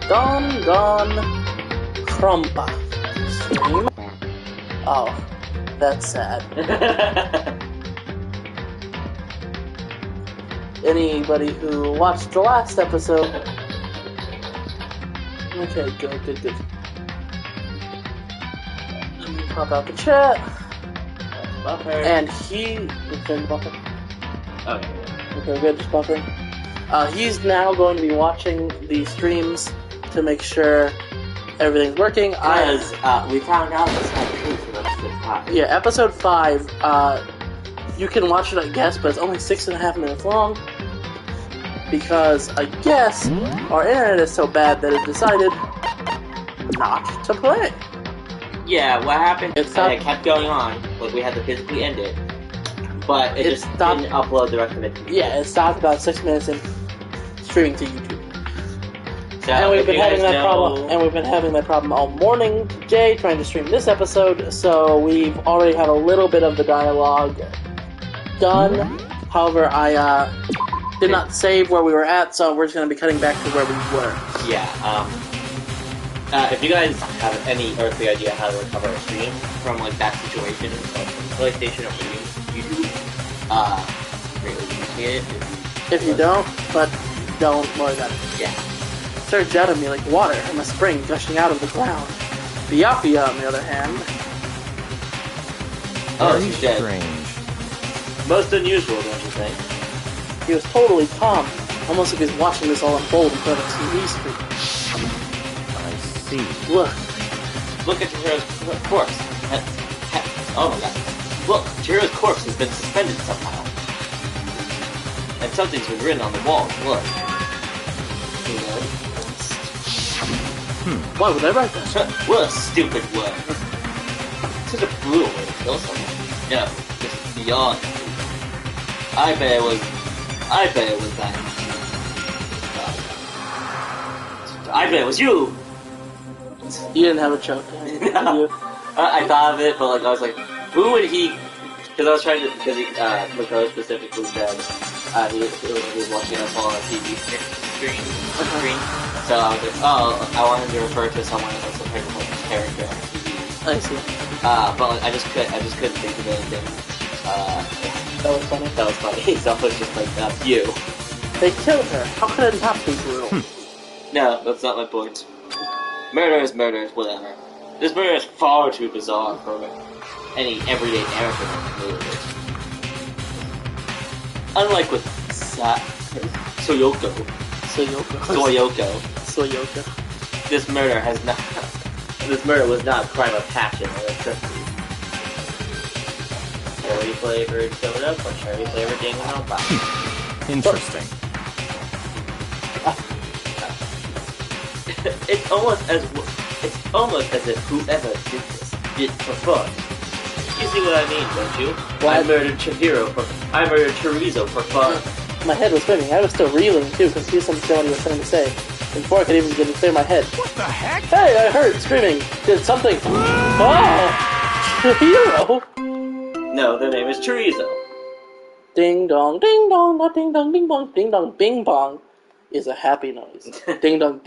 Danganronpa stream. Oh, that's sad. Anybody who watched the last episode... Okay, good. Let me pop out the chat. Buffer. And he... Okay, buffer. Okay. Okay, good, just buffering. He's now going to be watching the streams to make sure everything's working. Because we found out this had truth for episode 5. Yeah, episode 5, you can watch it, I guess, but it's only 6.5 minutes long. Because, I guess, our internet is so bad that it decided not to play. Yeah, what happened It is stopped- it kept going on, like we had to physically end it. But it just stopped- didn't upload the rest of it. Yeah, it stopped about 6 minutes in streaming to YouTube. So And we've if been you having guys that know- problem. And we've been having that problem all morning today, trying to stream this episode. So we've already had a little bit of the dialogue done. However, I did not save where we were at, so we're just going to be cutting back to where we were. Yeah, if you guys have any earthly idea how to recover a stream from like that situation, like PlayStation or YouTube, really appreciate it. If you don't, but don't worry about it. Yeah. Surged out of me like water from a spring gushing out of the ground. Biafia, on the other hand, Oh, Very she's dead. strange. Most unusual, don't you think? he was totally calm, almost like he was watching this all unfold in front of a TV screen. I see. Look, Look at Chihiro's corpse. Oh my god. Look, Chihiro's corpse has been suspended somehow. And something's been written on the wall. Look. why would I write that? What a stupid word. Such a brutal way to kill someone. No, this is beyond. I bet it was that. I bet it was you! You didn't have a choke. Did you? I thought of it, but like I was like, who would he? Because I was trying to, because he, Mako specifically said he was watching us all on a TV screen. So I was like, oh, I wanted to refer to someone as some type of like character on TV. I see. But like, I just couldn't think of anything. That was funny. That was funny. So I was just like, that's you. They killed her. How could it not be brutal? No, that's not my point. Murder is whatever. This murder is far too bizarre for any everyday character movie. Unlike with Soyoko, this murder was not a crime of passion or electricity. Cherry flavored soda or cherry flavored Danganronpa. Interesting. It's almost as if whoever did this did for fun. You see what I mean, don't you? What? I murdered Chorizo for fun. My head was spinning. I was still reeling too, confused on what he was trying to say. Before I could even get to clear my head. What the heck? Hey, I heard screaming. Did something. Oh! Hero! No, the name is Chorizo. Ding dong, not ding dong, bing bong, ding dong, bing bong is a happy noise. Ding dong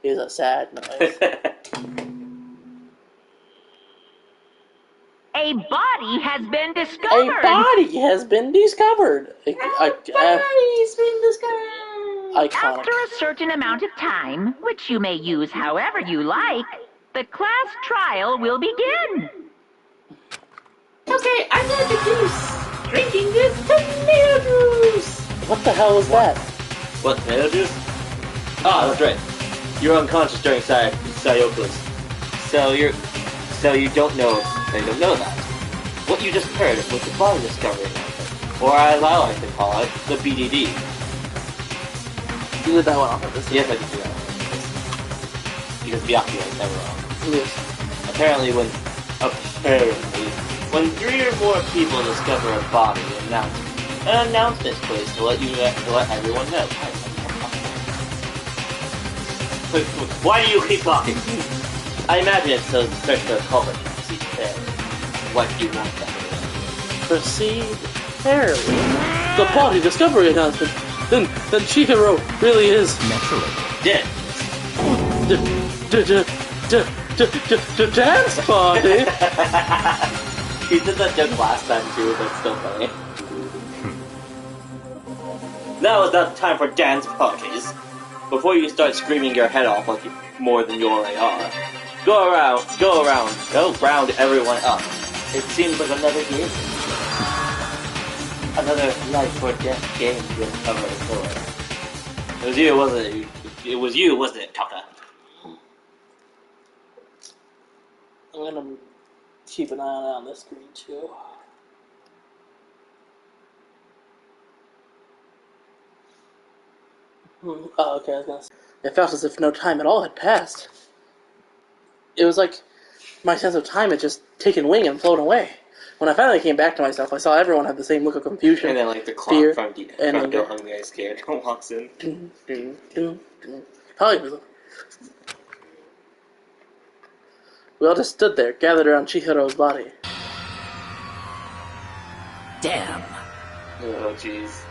is a sad noise. A body has been A discovered. body has been discovered. Iconic. After a certain amount of time, which you may use however you like, the class trial will begin. Okay, I'm gonna deduce. Drinking this tomato juice. What the hell was that? What, tomato juice? Ah, that's right. You're unconscious during Sayoko's. So you don't know that. What you just heard was the body discovery announcement, or as I like to call it, the BDD. You did that one on purpose. Yes, I did do that one. Because Byakuya is never wrong. Yes. Apparently when 3 or more people discover a body, an announcement is placed to let everyone know. Why do you keep talking? I imagine it's so stretch the culprit can see fair. What do you want that? Proceed fairly. The body discovery announcement. Then Chihiro really is Naturally. Dead. Dance party? He did that joke last time too, but it's still funny. Now is not time for dance parties. Before you start screaming your head off like more than you already are, go around everyone up. It seems like another game. Another life or death game you'll cover the floor. It was you, wasn't it? It was you, wasn't it, Tucker? I'm gonna keep an eye on this screen too. Oh, okay, I was gonna say. It felt as if no time at all had passed. It was like my sense of time had just taken wing and flown away. When I finally came back to myself, I saw everyone have the same look of confusion. And then, like, the clock fear, from Go Hungry Eyes Scared walks in. Probably was. We all just stood there, gathered around Chihiro's body. Damn. Oh, jeez.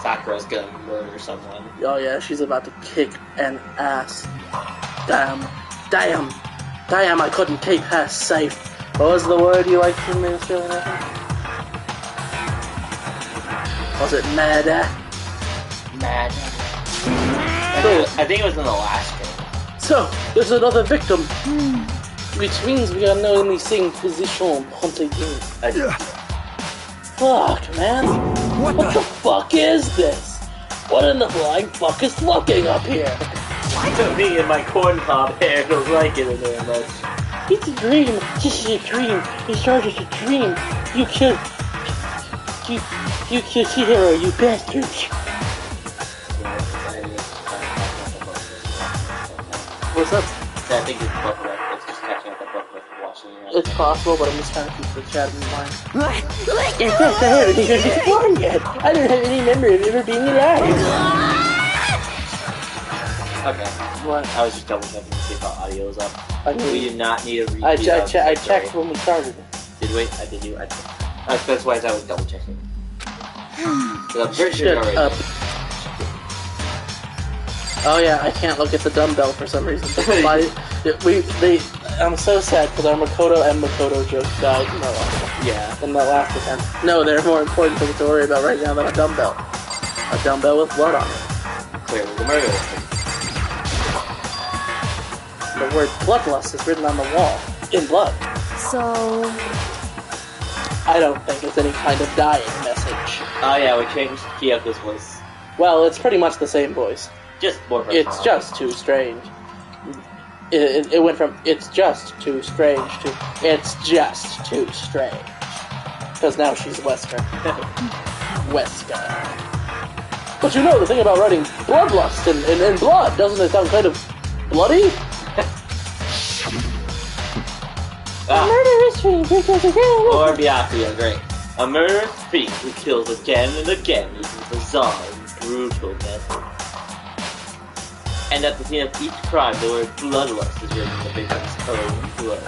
Sakura's gonna murder someone. Oh yeah, she's about to kick an ass. Damn, I couldn't keep her safe. What was the word you liked from the Australian accent? Was it murder? Mad. I think it was in the last game. So, there's another victim. Which means we are now in the same position once again. Fuck, man. What the fuck is this? What in the flying fuck is looking up here? Me and my corn cob hair don't like it very much. It's a dream. This is a dream. It started a dream. You killed Chihiro, you bastard. What's up? I think it's Buffalo. It's just catching up with Buffalo watching it. It's possible, but I'm just trying to keep the chat in mind. In fact, I haven't even been born yet. I don't have any memory of ever being alive. Okay. What? I was just double checking to see if our audio was up. I mean, We did not need a repeat. I checked when we started. Did we? Did you? That's why I was double checking. The bridge Shut already. up. Oh yeah, I can't look at the dumbbell for some reason. I'm so sad because our Makoto and Makoto joke died in that last attempt. No, they're more important things to worry about right now than a dumbbell. A dumbbell with blood on it. Clearly the murder. The word bloodlust is written on the wall in blood. So... I don't think it's any kind of dying message. Oh yeah, we changed Kyoko's voice. Well, it's pretty much the same voice. Just more personal. It's just too strange. It went from it's just too strange to it's just too strange. Because now she's Wesker. Wesker. But you know, the thing about writing bloodlust in blood, doesn't it sound kind of bloody? Murderous fiend who kills again. Or Byakuya, great. A murderous fiend who kills again and again using bizarre and brutal methods. And at the scene of each crime, the word bloodlust is written in the victim's own blood.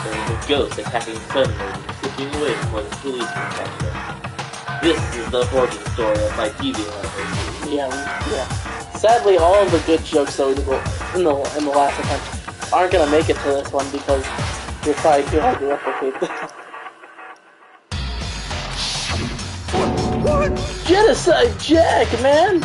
There is a ghost attacking suddenly and slipping away before the police can catch them. This is the origin story of my TV level. Yeah. Sadly, all of the good jokes that we did in the last attempt aren't gonna make it to this one because you're trying too hard to replicate them. Genocide Jack, man!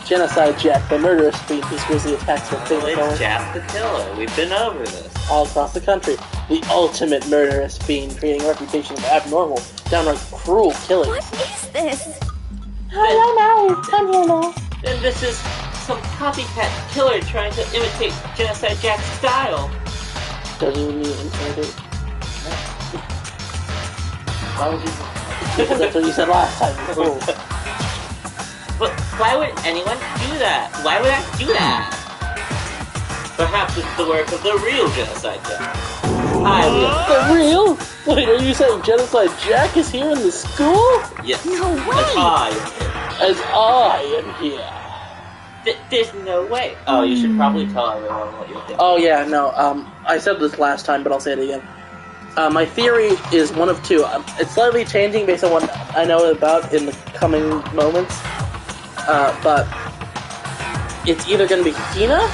Genocide Jack, the murderous fiend whose grisly attacks were It's Jack the Killer. We've been over this. all across the country. The ultimate murderous fiend, creating a reputation of abnormal, downright cruel killing. What is this? I don't know. I'm here now. Then this is some copycat killer trying to imitate Genocide Jack's style. Doesn't even mean imitate. Why would you? Because that's what you said last time. Cool. But why would anyone do that? Why would I do that? Perhaps it's the work of the real Genocide Jack. The real? Wait, are you saying Genocide Jack is here in the school? Yes. No way! As I am here. There's no way. Oh, you should probably tell everyone what you're thinking. Oh yeah, no, I said this last time, but I'll say it again. My theory is one of two. It's slightly changing based on what I know about in the coming moments. But it's either going to be Hina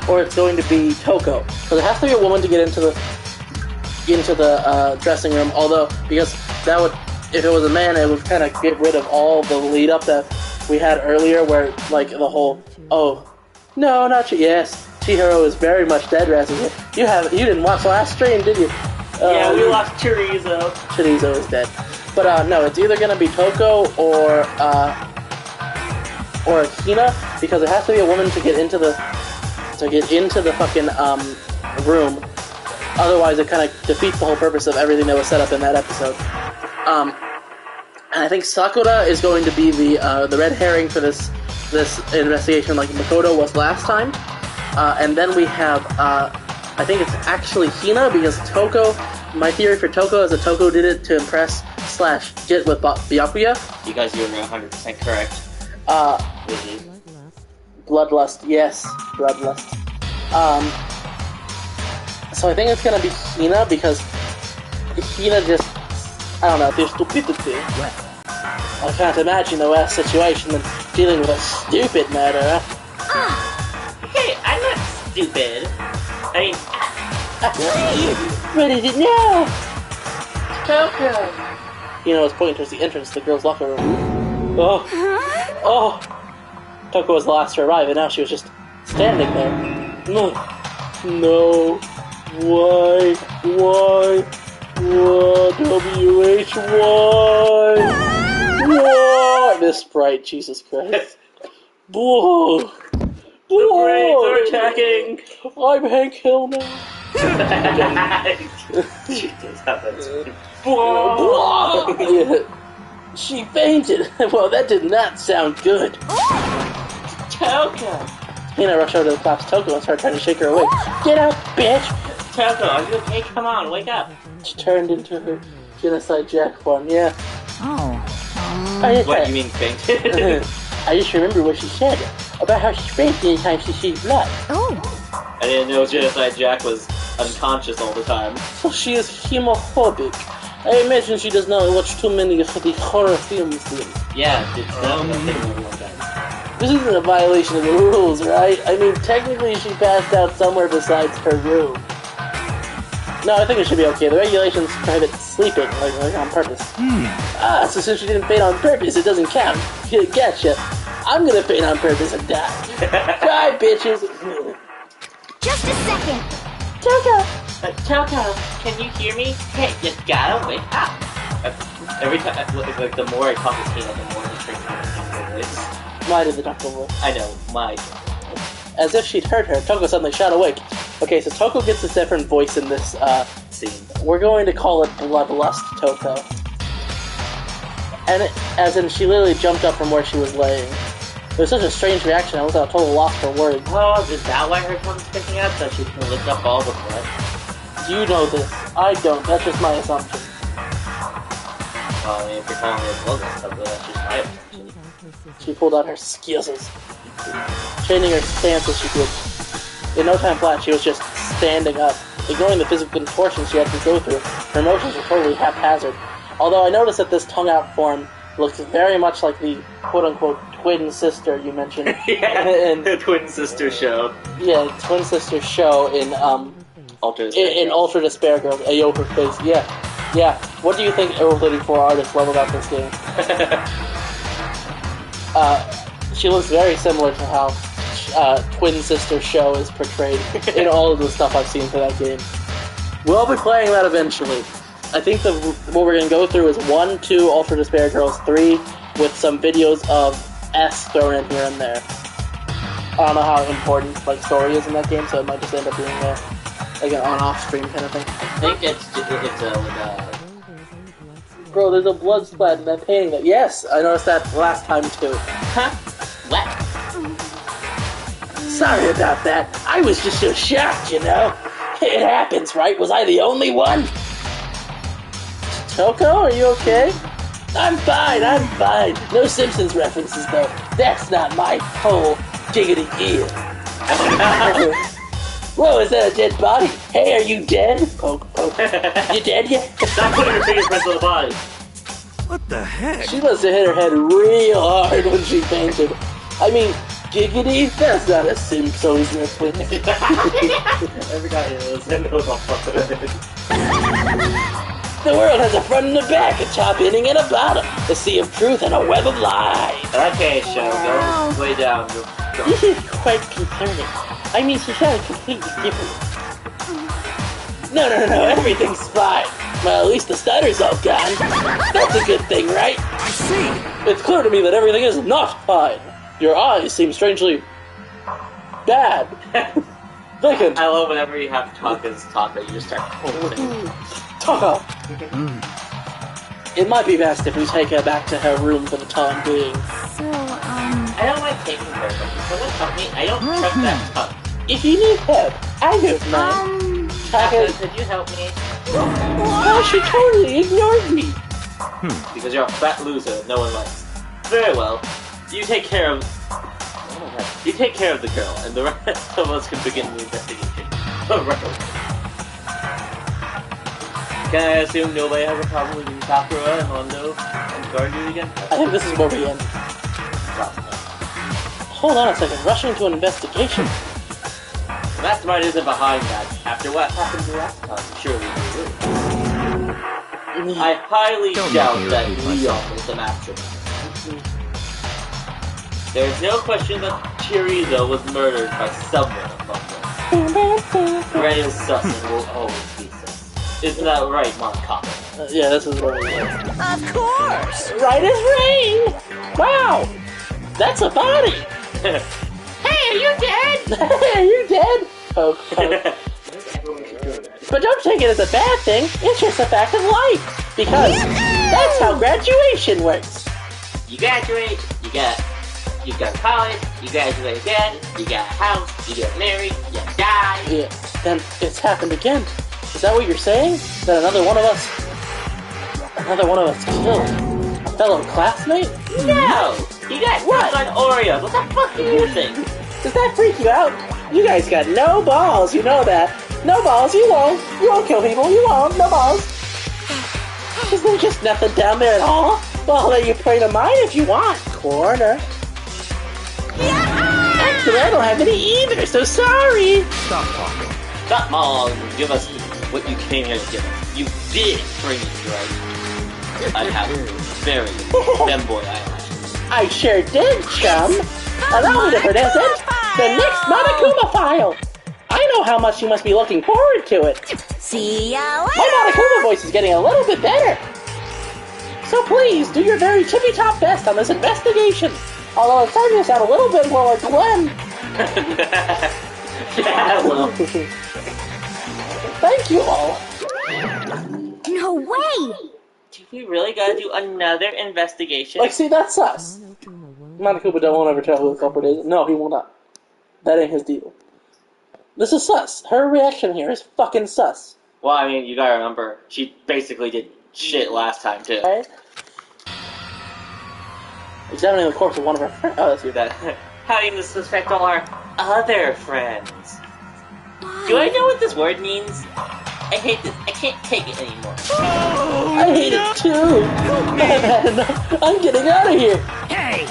or it's going to be Toko. Because it has to be a woman to get into the dressing room. Although, because that would, if it was a man, it would kind of get rid of all the lead up that we had earlier, where like the whole, oh, no, not you. Yes, Chihiro is very much dead. You didn't watch last stream, did you? Yeah, we lost Chorizo. Chorizo is dead. But no, it's either gonna be Toko or Hina, because it has to be a woman to get into the fucking room. Otherwise, it kind of defeats the whole purpose of everything that was set up in that episode. And I think Sakura is going to be the red herring for this investigation, like Makoto was last time. And then we have I think it's actually Hina, because Toko. My theory for Toko is that Toko did it to impress / get with Byakuya. You guys, you're 100% correct. Bloodlust, yes, bloodlust. So I think it's gonna be Hina, because Hina just, I don't know, there's stupidity. I can't imagine a worse situation than dealing with a stupid murderer. Hey, I'm not stupid. I mean, What is it now? Toko! Hina was pointing towards the entrance to the girls' locker room. Oh! Toko was the last to arrive, and now she was just standing there. No. Why? WH, why? This sprite, Jesus Christ. Whoa! the brains are attacking. I'm Hank Hill now. Yeah. She fainted. Well, that did not sound good. Toko! Hina rushed over to the collapsed Toko and started trying to shake her awake. Get up, bitch! Toko, are you okay? Come on, wake up. She turned into her genocide Jack form, yeah. What, you mean fainted? I just remember what she said about how she fainted anytime she sees blood. I didn't know Genocide Jack was unconscious all the time. So she is hemophobic. I imagine she does not watch too many of the horror films then. Yeah, it's one time. This isn't a violation of the rules, right? I mean, technically she passed out somewhere besides her room. No, I think it should be okay. The regulations prohibit sleeping, like on purpose. So since she didn't faint on purpose, it doesn't count. Gotcha. I'm gonna faint on purpose and die. Bye, bitches. Just a second. Toko! Toko, can you hear me? Hey, you gotta wake up. Every time, like, the more I talk to Tina, the more the train comes voice. Why did the doctor work? I know, my. As if she'd heard her, Toko suddenly shot awake. Okay, so Toko gets a different voice in this scene. We're going to call it Bloodlust Toko. And as in, she literally jumped up from where she was laying. It was such a strange reaction, I was at a total loss for words. Oh, is that why her tongue's picking up? So she can lick up all the blood? You know this. I don't. That's just my assumption. Well, I mean, if you're calling her bloodlust, that's just my assumption. She pulled out her skills, changing her stance as she did. In no time flat, she was just standing up, ignoring the physical contortions she had to go through. Her emotions were totally haphazard. Although I noticed that this tongue-out form looks very much like the quote-unquote twin sister you mentioned. Yeah, the twin sister show. Yeah, twin sister show in Ultra Despair in Ultra Despair Girls. Ayo, her face. Yeah. What do you think Earl 34 artists love about this game? She looks very similar to how twin sister show is portrayed in all of the stuff I've seen for that game. We'll be playing that eventually. I think what we're going to go through is 1, 2, Ultra Despair Girls, 3, with some videos of S thrown in here and there. I don't know how important story is in that game, so it might just end up being like an on-off stream kind of thing. I think it's Bro, there's a blood splat in that painting. Yes, I noticed that last time too. Huh? What? Sorry about that. I was just so shocked, you know. It happens, right? Was I the only one? Toko, are you okay? I'm fine. No Simpsons references, though. That's not my whole diggity ear. Whoa, is that a dead body? Hey, are you dead? Poke. You dead yet? Stop putting your fingerprints on the body. What the heck? She must have hit her head real hard when she fainted. I mean, Giggity, that's not a Simpsons reference. I forgot it was all The world has a front and a back, a top, inning, and a bottom, a sea of truth and a web of lies. Okay, show, go way down. Go. This is quite concerning. I mean, she sounded completely different. No, everything's fine. Well, at least the stutter's all gone. That's a good thing, right? I see. It's clear to me that everything is not fine. Your eyes seem strangely bad. Vacant. I love whenever you have Taka's talk that you just start quoting. Taka. It might be best if we take her back to her room for the time being. So, I don't like taking her, but can someone help me? I don't trust that tongue. If you need help, I don't mind. Taka, Taka, could you help me? well, she totally ignored me. Because you're a fat loser no one likes. Very well. You take care of... Oh my god. You take care of the girl, and the rest of us can begin the investigation. Can I assume nobody has a problem with Sakura and Mondo and Gargu again? I think this is where we end. Hold on a second. Rushing to an investigation. The mastermind isn't behind that. After what happened last time, surely we will. I highly Don't doubt make me that repeat Leon myself. is the mastermind. There's no question that CHORIZO was murdered by someone among us. Red is sus and will always be sus. Isn't that right, Monaco? Yeah, this is where we end. of course! Right as rain! Wow! That's a body! Hey, are you dead? Are you dead? Oh, but don't take it as a bad thing. It's just a fact of life. Because that's how graduation works. You graduate, you go to college, you graduate again, you got a house, you get married, you die. Yeah, then it's happened again. Is that what you're saying? That another one of us killed a fellow classmate? No! You got What? on Oreos. What the fuck do you think? Does that freak you out? You guys got no balls, you know that. No balls, you won't. You won't kill people, you won't. No balls. Is there just nothing down there at all? Well, I'll let you pray to mine if you want. Corner. Actually, I don't have any either, so sorry. Stop talking. Stop, Mom. Give us what you came here to give us. You did bring me, right? I have very femboy eyelashes. I sure did, chum. Allow me to present the next Monokuma file. I know how much you must be looking forward to it. See ya My later! Monokuma voice is getting a little bit better. So please, do your very tippy-top best on this investigation. Although it's starting to sound a little bit more like Glenn. Yeah, well. Thank you all. No way! Do we really gotta do another investigation? Like, see, that's sus. Monokuma won't ever tell who the culprit is. No, he will not. That ain't his deal. This is sus. Her reaction here is fucking sus. Well, I mean, you gotta remember, she basically did shit last time, too. Right? Examining the corpse of one of her friends. Oh, that's you. That, how do you suspect all our other friends? Do I know what this word means? I hate this. I can't take it anymore. I hate it too. I've had enough. I'm getting out of here. Hey!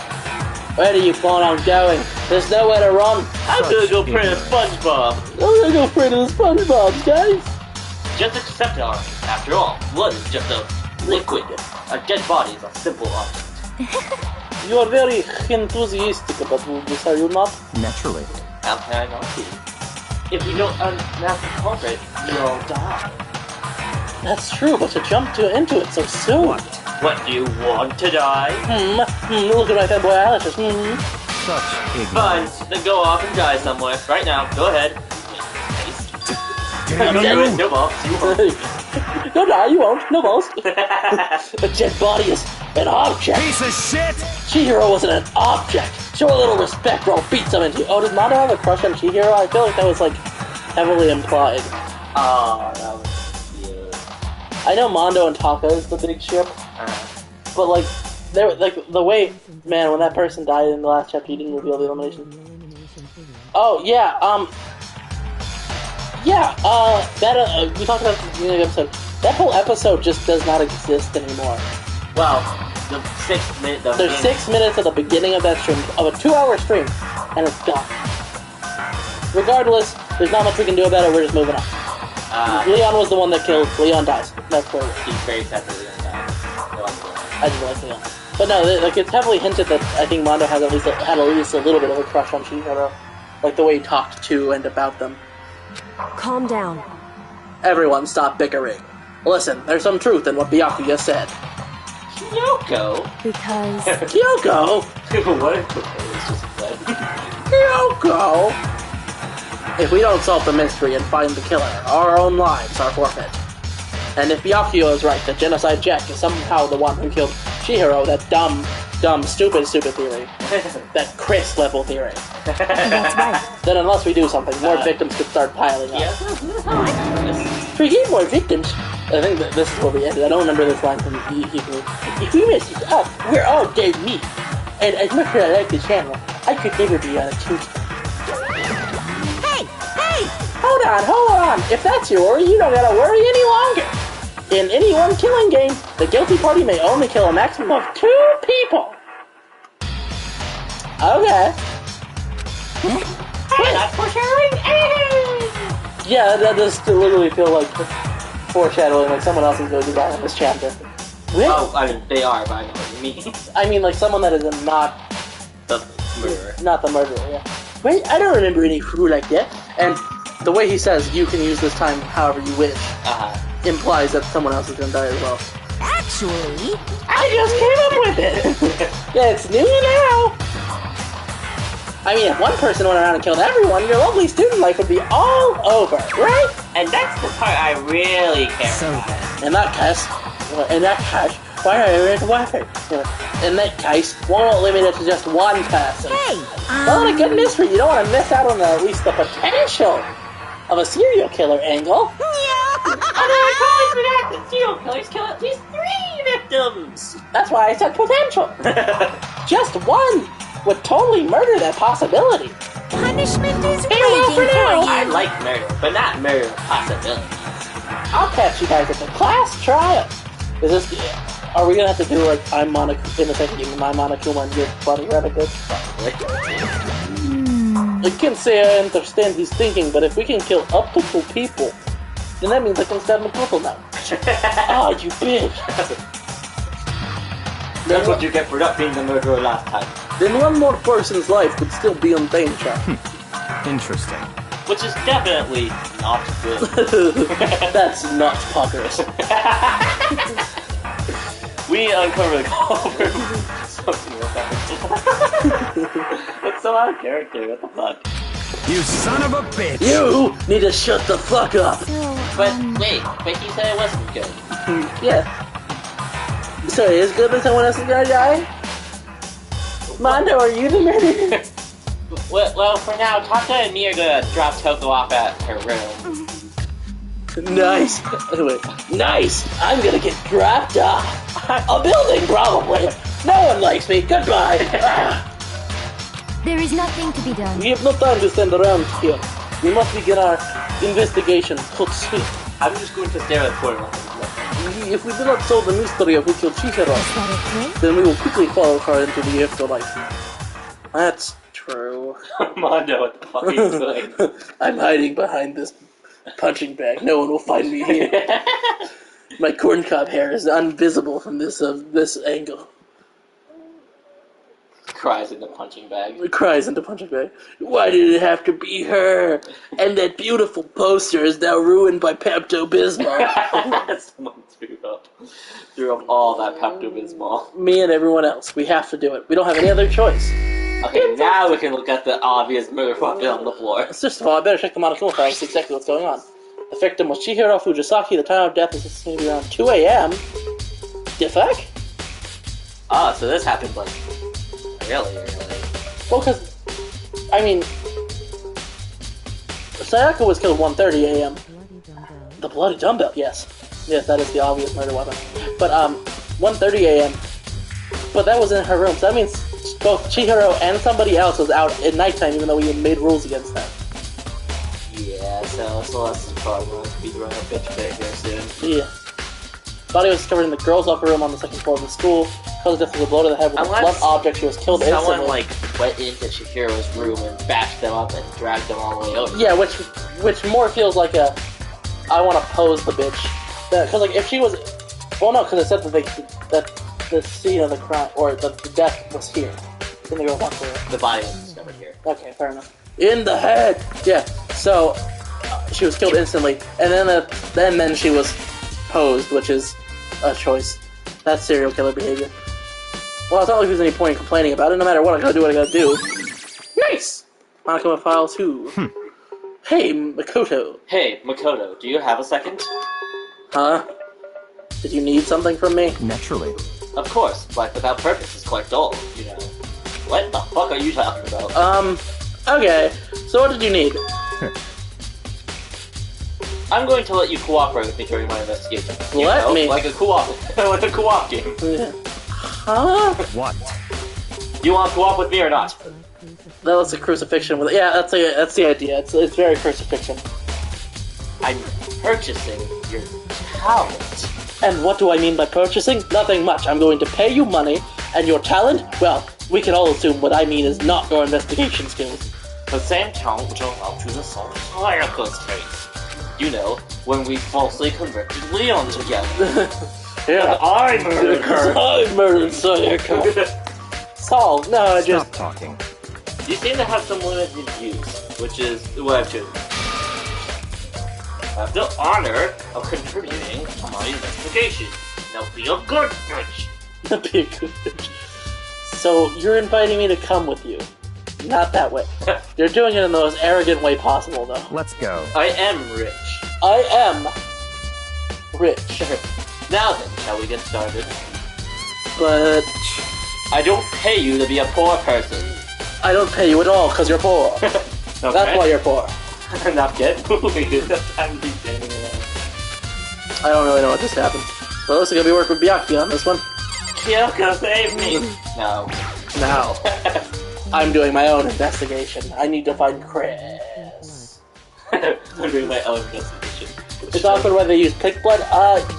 Where do you plan on going? There's nowhere to run. I'm gonna go pray to SpongeBob. I'm gonna go pray to the SpongeBob, guys. Just accept it, alright. After all, blood is just a liquid. A dead body is a simple object. You are very enthusiastic about this, are you not? Naturally. How can I not be? If you don't unmask the culprit, you'll die. That's true, but to jump into it so soon. What, do you want to die? Look at my fanboy eyelashes. Such Fine, ignorance. then go off and die somewhere. Right now, go ahead. Damn Damn it, you! no balls, you won't. Don't die, you won't. No balls. A dead body is an object. Piece of shit! Chihiro wasn't an object. Show a little respect or I'll beat someone into you. Oh, does Mondo have a crush on Chihiro? I feel like that was, like, heavily implied. Oh, that was cute. I know Mondo and Taka is the big ship, but, like, the way, man, when that person died in the last chapter, you didn't reveal the elimination. Oh, yeah, we talked about it at the beginning of the episode. That whole episode just does not exist anymore. Well, the 6 minutes... There's 6 minutes at the beginning of that stream, of a 2-hour stream, and it's gone. Regardless, there's not much we can do about it, we're just moving on. Leon was the one that killed. Leon dies. That's where it is. He's very sad that Leon died. I just like Leon. But no, like, it's heavily hinted that I think Mondo has had at least a little bit of a crush on Chihiro. Like the way he talked to and about them. Calm down. Everyone stop bickering. Listen, there's some truth in what Byakuya said. Kyoko? Because... Kyoko? What if it's just dead? Kyoko? If we don't solve the mystery and find the killer, our own lives are forfeit. And if Byakuya is right, that Genocide Jack is somehow the one who killed Chihiro, that dumb, stupid theory. That Chris level theory. That's right. Then unless we do something, more victims could start piling up. Yeah, We need more victims. I think that this is where we ended. I don't remember this line from Hebrew. If we mess this up, we're all dead meat. And as much as I like this channel, I could never be on a Tuesday. Hey! Hold on. If that's your worry, you don't gotta worry any longer. In any one killing game, the guilty party may only kill a maximum of 2 people. Okay. Hey, that's foreshadowing! Yeah, that does literally feel like foreshadowing, like someone else is going to die in this chapter. Really? Oh, I mean, they are, but I know what you mean. I mean, like someone that is not The murderer. Not the murderer, yeah. Wait, I don't remember any crew like that. And the way he says, you can use this time however you wish, implies that someone else is going to die as well. Actually, I just came up with it! Yeah, it's new now! I mean, if one person went around and killed everyone, your lovely student life would be all over, right? And that's the part I really care about. In that case, why are you a weapon? In that case, why not limit it to just one person? hey! Well, in a good mystery, you don't want to miss out on at least the potential of a serial killer angle. Serial killers kill at least 3 victims! That's why I said potential. Just one would totally murder that possibility. Punishment is Farewell waiting for now. for I you. like murder, but not murder possibilities. I'll catch you guys at the class trial. Is this? Are we gonna have to do like I'm Monokuma in the second game? I'm Monokuma and you're Bloody Rabbit? I can't say I understand his thinking, but if we can kill up to 2 people, then that means I can stab McCool now. Ah, you bitch! That's what you get for not being the murderer last time. Then one more person's life could still be in danger. Interesting. Which is definitely not good. That's not progress. We uncovered something with that. It's so out of character, what the fuck? You son of a bitch! You need to shut the fuck up! But wait, he said it wasn't good. Yeah. So it is good that someone else is gonna die? Mondo, are you the murderer? Well, for now, Taka and me are gonna drop Toko off at her room. Nice. Anyway, nice. I'm gonna get dropped off. A building, probably. No one likes me. Goodbye. There is nothing to be done. We have no time to stand around here. We must begin our investigation. I'm just going to stare at the corner. If we do not solve the mystery of who killed Chihiro, Is that okay? then we will quickly follow her into the afterlife. That's true. Mondo, what the fuck are you doing? I'm hiding behind this punching bag. No one will find me here. My corncob hair is invisible from this angle. Cries in the punching bag. Cries into punching bag. Why did it have to be her? And that beautiful poster is now ruined by Pepto-Bismol. Someone threw up all that Pepto-Bismol. Me and everyone else. We have to do it. We don't have any other choice. Okay, now we can look at the obvious murder weapon on the floor. First of all, I better check the Monokuma file to see exactly what's going on. The victim was Chihiro Fujisaki. The time of death is estimated around 2 a.m. The fuck? Oh, so this happened like really. Well, because, I mean, Sayaka was killed 1:30 a.m. The bloody dumbbell, yes. Yes, that is the obvious murder weapon. But, 1:30 a.m. But that was in her room, so that means both Chihiro and somebody else was out at nighttime, even though we had made rules against that. Yeah, so Celeste is probably going to be throwing a bitch fit here soon. Yeah. Body was discovered in the girls' locker room on the second floor of the school. Caused a difficult blow to the head with a blunt object. She was killed instantly. Someone went into Chihiro's room and bashed them up and dragged them all the way over. Yeah, which more feels like a I want to pose the bitch. Because if she was, well, no, because it said that the scene of the crime or the death was here. Then the girl walked away. The body was discovered here. Okay, fair enough. In the head. Yeah. So she was killed instantly, and then she was posed, which is a choice. That's serial killer behavior. Well, it's not like there's any point in complaining about it. No matter what, I gotta do what I gotta do. Nice! Monokuma File 2. Hey, Makoto. Hey, Makoto, do you have a second? Huh? Did you need something from me? Naturally. Of course. Life without purpose is quite dull, you know. What the fuck are you talking about? Okay. So what did you need? I'm going to let you cooperate with me during my investigation. Let me? Like a co-op, like a co-op game. Huh? What? You want to co-op with me or not? That was a crucifixion with it. Yeah, that's the idea. It's very crucifixion. I'm purchasing your talent. And what do I mean by purchasing? Nothing much. I'm going to pay you money, and your talent? Well, we can all assume what I mean is not your investigation skills. The same talent which will help you to solve Sayaka's case. You know, when we falsely convicted Leon together. Yeah. I murdered her. I murdered Sayaka. Solved. No, I just... Stop talking. You seem to have some limited views, which is what I've chosen. I have the honor of contributing to my investigation. Now be a good bitch. Be a good bitch. So, you're inviting me to come with you. Not that way. You're doing it in the most arrogant way possible, though. Let's go. I am rich. I am rich. Now then, shall we get started? But I don't pay you to be a poor person. I don't pay you at all because you're poor. Okay. That's why you're poor. Not get moving. I'm standing around. I don't really know what just happened. But it looks like I'll be working with Byakuya on this one. Kyoko, save me! No. Now, I'm doing my own investigation. I need to find Chris. I'm doing my own investigation. It's awkward whether they use pig blood.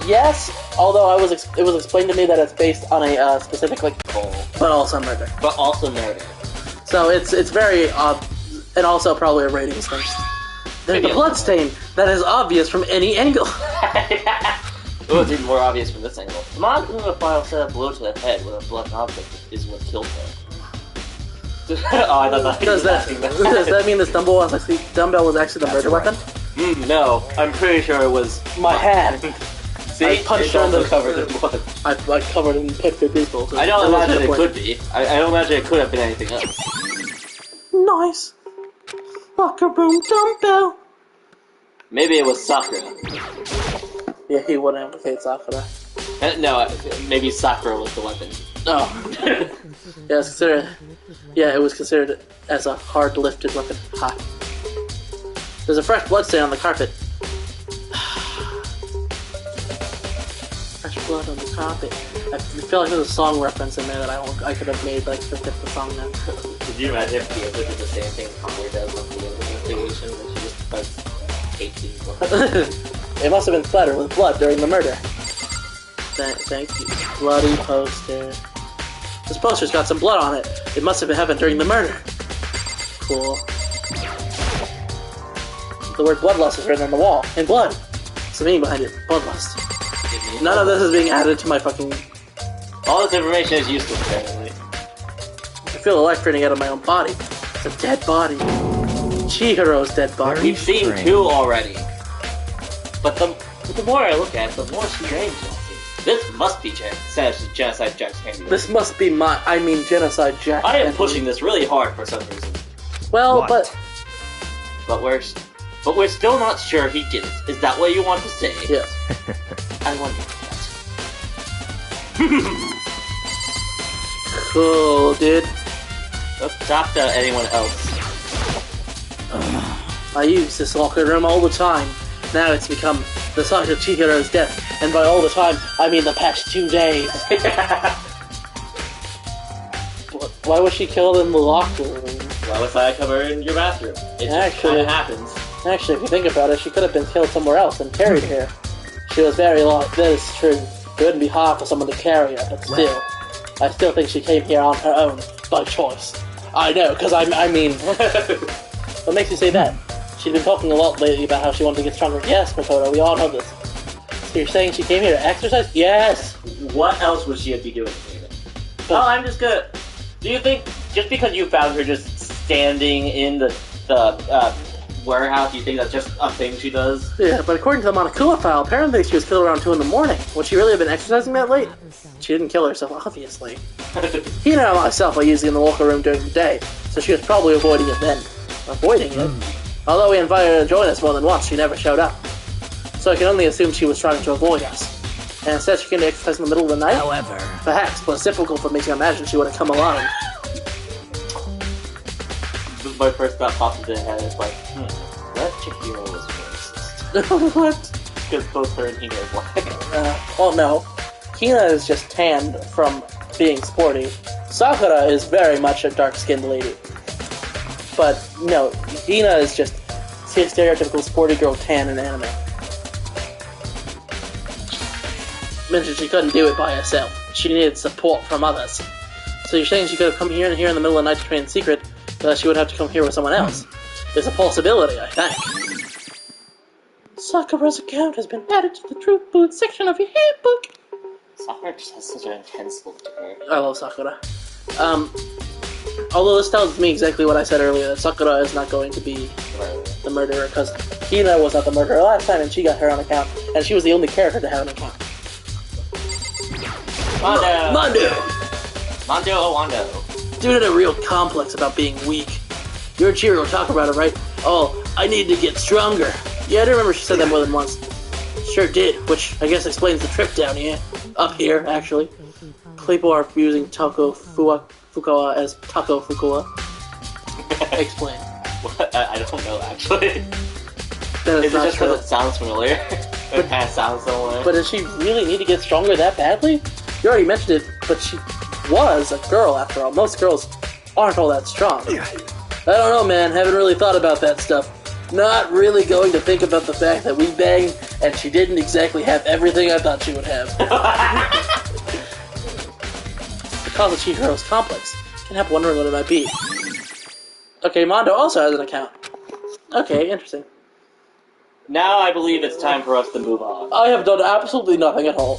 Yes. Although it was explained to me that it's based on a specific goal, but also murder. But also murder. So it's very and also probably a ratings thing. There's a blood stain that is obvious from any angle. Oh, it's even more obvious from this angle. The Monokuma File said a blow to the head with a blunt object is what killed her. Oh, I thought does that mean this dumbbell was actually the murder weapon? No, I'm pretty sure it was my hand. See, I punched her in the covered in blood. I covered in pit for people. So I don't imagine it could be. I don't imagine it could have been anything else. Nice. Locker room dumbbell. Maybe it was Sakura. Yeah, he would implicate Sakura. No, maybe Sakura was the weapon. Oh. Yeah, it's considered. Yeah, it was considered as a hard lifted weapon. Ha. There's a fresh blood stain on the carpet. Fresh blood on the carpet. I feel like there's a song reference in there that I could have made like to fit the song now. Could you imagine if Kyoko did the same thing Connor does on the investigation when she just starts hating blood? It must have been splattered with blood during the murder. Thank you. Bloody poster. This poster's got some blood on it. It must have happened during the murder. Cool. The word bloodlust is written on the wall. In blood. What's the meaning behind it? Bloodlust. None of this is being added to my fucking... All this information is useless, apparently. I feel the life draining out of my own body. It's a dead body. Chihiro's dead body. We've seen two already. But the more I look at it, the more strange I see. This must be Genocide Jack's handiwork. This must be Genocide Jack. I am pushing this really hard for some reason. Well, What? but we're still not sure he did it. Is that what you want to say? yes. I wonder that. Cool, dude. Let's talk to anyone else. I use this locker room all the time. Now it's become the site of Chihiro's death, and by all the time, I mean the past 2 days. Why was she killed in the locker room? Why was I covered in your bathroom? It just kinda happens. Actually, if you think about it, she could have been killed somewhere else and carried here. She was very long. That is true. It wouldn't be hard for someone to carry her, but still. I still think she came here on her own, by choice. I know, because I mean... What makes you say that? She's been talking a lot lately about how she wanted to get stronger. Yes, Makoto, we all know this. So you're saying she came here to exercise? Yes! What else would she be doing here? Oh, I'm just gonna... Do you think, just because you found her just standing in the warehouse, do you think that's just a thing she does? Yeah, but according to the Monokuma file, apparently she was killed around 2 in the morning. Would she really have been exercising that late? She didn't kill herself, obviously. Hina and myself are usually in the locker room during the day, so she was probably avoiding it then. Avoiding it? Although we invited her to join us more than once, she never showed up. So I can only assume she was trying to avoid us. And instead she came to exercise in the middle of the night? However... Perhaps, but it's difficult for me to imagine she would have come alone. My first thought popped into my head is like, what Chihiro was racist? What? Because both her and Hina are black. Well, no. Hina is just tanned from being sporty. Sakura is very much a dark-skinned lady. But, no, Hina is just stereotypical sporty girl tan in anime. Mentioned she couldn't do it by herself. She needed support from others. So you're saying she could have come here in the middle of the night to train in secret, but she would have to come here with someone else? There's a possibility, I think. Sakura's account has been added to the Truth Booth section of your handbook. Sakura just has such an intense look to her. I love Sakura. Although this tells me exactly what I said earlier, that Sakura is not going to be the murderer, because Hina was not the murderer last time, and she got her own account, and she was the only character to have an account. Mondo! Mondo! Wando. Dude had a real complex about being weak. You're Chihiro, talk about it, right? Oh, I need to get stronger. Yeah, I do remember she said that more than once. Sure did, which I guess explains the trip down here. Up here, actually. People are using Tako Fukawa as Tako Fukawa. Explain. What? I don't know, actually. That Is is it not just true. because it sounds familiar? It kind of sounds similar. But does she really need to get stronger that badly? You already mentioned it, but she was a girl after all. Most girls aren't all that strong. I don't know, man. Haven't really thought about that stuff. Not really going to think about the fact that we banged and she didn't exactly have everything I thought she would have. Because of Chihiro's complex. Can't help wondering what it might be. Okay, Mondo also has an account. Okay, interesting. Now I believe it's time for us to move on. I have done absolutely nothing at all.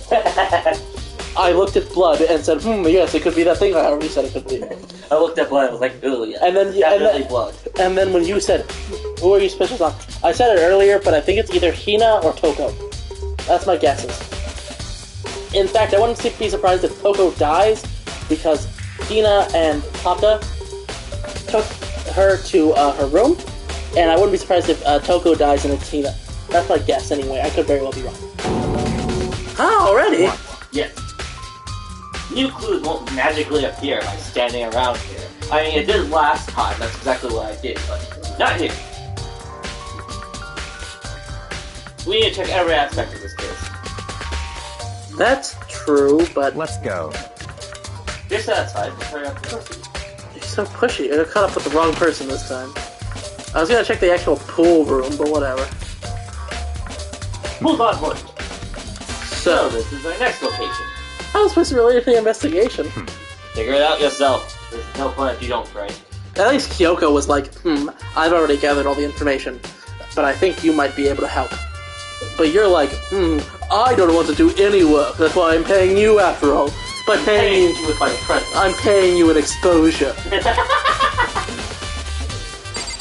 I looked at blood and said, yes, it could be that thing I already said it could be. I looked at blood and was like, ooh, yeah. And then, definitely blood. And then when you said, who are you suspicious on? I said it earlier, but I think it's either Hina or Toko. That's my guesses. In fact, I wouldn't be surprised if Toko dies, because Hina and Taka took her to her room, and I wouldn't be surprised if Toko dies and it's Hina. That's my guess anyway. I could very well be wrong. Huh, already? Yes. New clues won't magically appear by standing around here. I mean, it did last time, that's exactly what I did, but not here. We need to check every aspect of this case. That's true, but Let's go. You're satisfied, just hurry up and proceed. you're so pushy. I got caught up with the wrong person this time. I was gonna check the actual pool room, but whatever. Move on, boy. So, So, this is our next location. how was supposed to relate to the investigation? Figure it out yourself. There's no point if you don't, right? At least Kyoko was like, I've already gathered all the information, but I think you might be able to help. But you're like, I don't want to do any work, that's why I'm paying you after all. But paying you, with my presence. I'm paying you an exposure.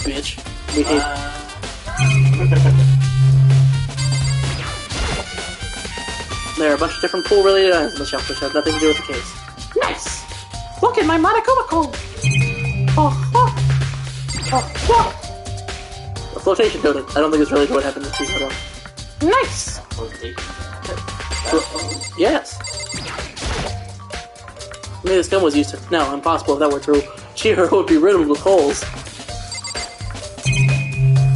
Bitch. We hate... There are a bunch of different pool-related items on the shelf which have nothing to do with the case. Nice! Look at my Monokuma coin! A flotation totem. I don't think it's related to what happened in season 1. Nice! Yes. Maybe this gun was used to... No, impossible if that were true. Chihiro would be riddled with holes.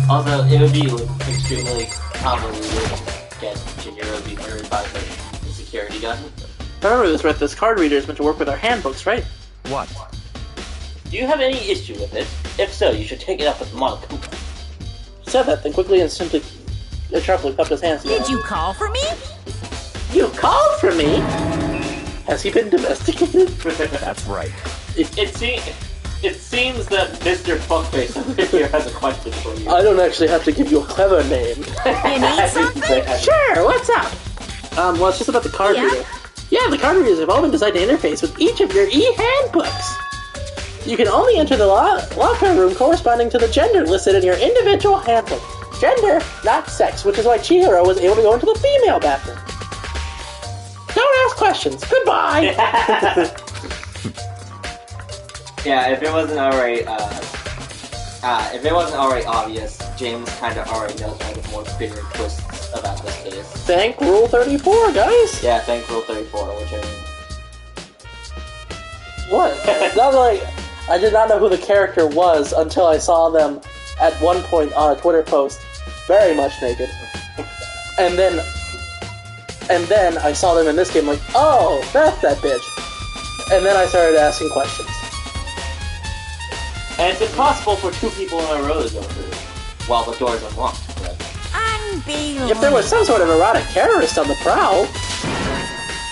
Also, it would be extremely convoluted to get Chihiro to be murdered by the security gun. Remember this, right? This card reader is meant to work with our handbooks, right? What? Do you have any issue with it? If so, you should take it up with Monokuma. Said that, then quickly and simply and sharply cupped his hands together. Did you call for me? You called for me? Has he been domesticated? That's right. It seems that Mr. Fuckface over here has a question for you. I don't actually have to give you a clever name. You need something? Sure, what's up? Well, it's just about the card reader. Yeah, the card readers have all been designed to interface with each of your e-handbooks. You can only enter the locker room corresponding to the gender listed in your individual handbook. Gender, not sex, which is why Chihiro was able to go into the female bathroom. Don't ask questions. Goodbye! Yeah, if it wasn't already, obvious, James kind of already knows all the more bigger twists about this case. Thank Rule 34, guys! Yeah, thank Rule 34, which I mean... What? It's not like... I did not know who the character was until I saw them at one point on a Twitter post, very much naked. And then I saw them in this game like, oh, that's that bitch. And then I started asking questions. And it's impossible for two people in a row to go through while the door's unlocked. Unbelievable. If there was some sort of erotic terrorist on the prowl,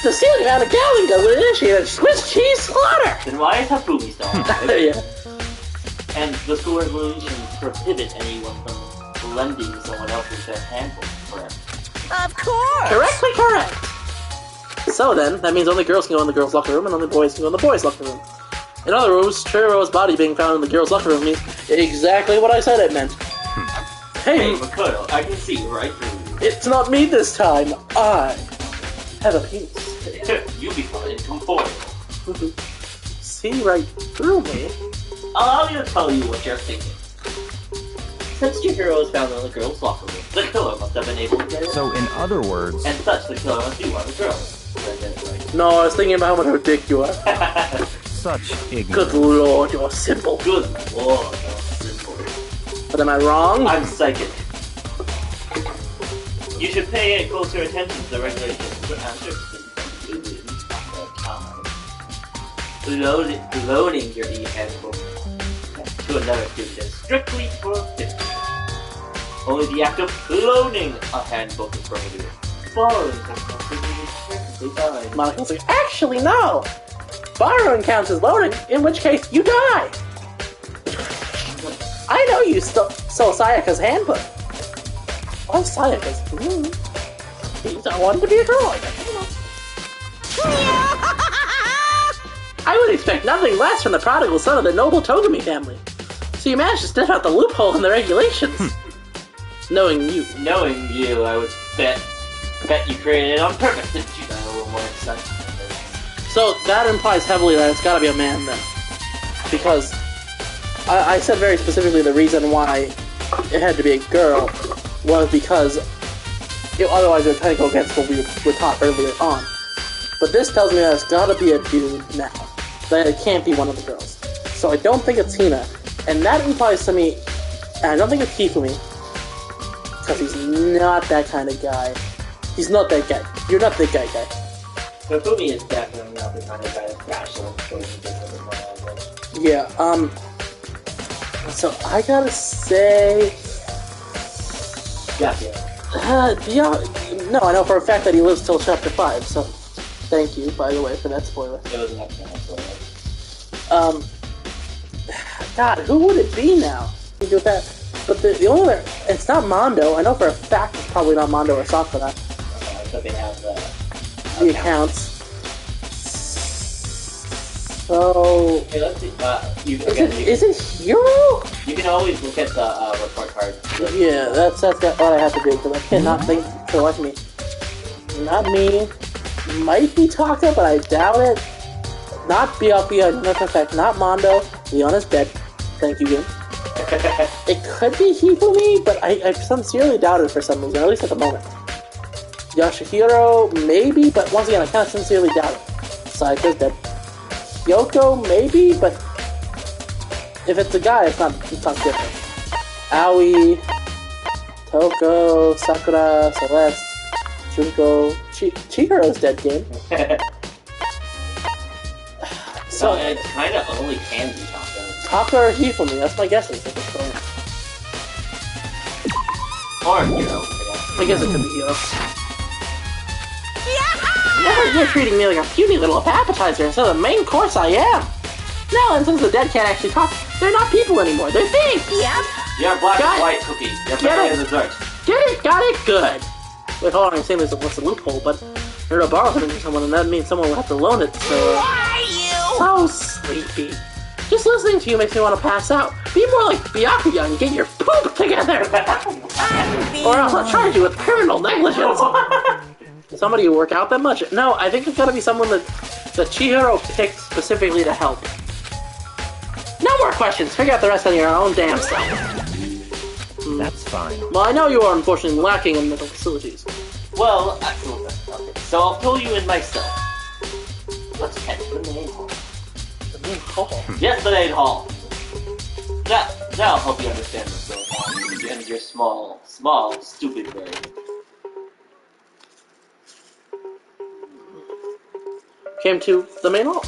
the ceiling fan of Gallon gun would initiate a Swiss cheese slaughter! Then why is Hafumi still alive? Yeah. And the school regulations prohibit anyone from lending someone else's their handbook forever. Of course! Correctly correct! So then, that means only girls can go in the girls' locker room and only boys can go in the boys' locker room. In other words, Chihiro's body being found in the girls' locker room means exactly what I said it meant. Hey, Makoto, I can see right through you. It's not me this time. I have a penis. You become inconformable. See right through me? Allow me to tell you what you're thinking. Since Chihiro was found in the girls' locker room, the killer must have been able to get it. So, in other words... And such, the killer must be one of the girls. No, I was thinking about how much of a dick you are. Such ignorance. Good lord, you're simple. Good lord, you're simple. But am I wrong? I'm psychic. You should pay closer attention to the regulations for answers loading your e-handbook to another student is strictly forbidden. Only the act of loaning a handbook is prohibited. Borrowing is perfectly fine. Monika's like, actually, no! Borrowing counts as loaning, in which case you die! I know you stole Sayaka's handbook. Why Sayaka's? I wanted to be a girl. I would expect nothing less from the prodigal son of the noble Togami family. So you managed to sniff out the loophole in the regulations. Knowing you, I would bet you created it on purpose, didn't you? A little more excited. So that implies heavily that it's gotta be a man then. Because I said very specifically the reason why it had to be a girl was because otherwise it would kind of go against what we were taught earlier on. But this tells me that it's gotta be a dude now. That it can't be one of the girls. So I don't think it's Hina. And that implies to me, and I don't think it's Hifumi, because he's not that kind of guy. He's not that guy. You're not the guy. Hifumi is definitely not the kind of guy that's rational and Yeah, so I gotta say... Yeah. No, I know for a fact that he lives till chapter 5, so thank you, by the way, for that spoiler. It was an excellent spoiler. God, who would it be now? You do that. But the only other... It's not Mondo. I know for a fact it's probably not Mondo or Sakura. So they have the accounts. So... Okay, let's see. Is it Hero? You can always look at the report card. Yeah, that's what I have to do, because I cannot think for like me. Not me. Might be Taka, but I doubt it. Not Byakuya, I know for a fact. Not Mondo. Leon is dead. Thank you, Jim. It could be Hifumi, but I sincerely doubt it for some reason, at least at the moment. Yashihiro, maybe, but once again, I kind of sincerely doubt it. Sayaka's dead. Yoko, maybe, but if it's a guy, it's not different. Aoi, Toko, Sakura, Celeste, Junko, Chihiro's dead game. So it kind of only can be Taka. Taka or Hifumi, that's my guesses at this point. Or Hero, I guess it could be Hero. You're treating me like a puny little appetizer instead of the main course I am. No, and since the dead can't actually talk, they're not people anymore. They're things. Yep. You're a black Got and it. white cookie. You're Get better it. than dessert. Get it? Got it? Good. Wait, hold on. I'm saying what's the loophole, but you're to borrow something from someone, and that means someone will have to loan it. So. Why you? So sleepy. Just listening to you makes me want to pass out. Be more like Byakuya and get your poop together! Or else I'll charge you with criminal negligence! Somebody who work out that much? No, I think it's gotta be someone that Chihiro picked specifically to help. No more questions! Figure out the rest on your own damn self. That's fine. Well, I know you are unfortunately lacking in mental facilities. Well, okay. So I'll pull you in myself. Let's head to the main hall. The main hall? Yes, the main hall. That'll help you understand what's going on. And your small, stupid brain. Came to the main hall.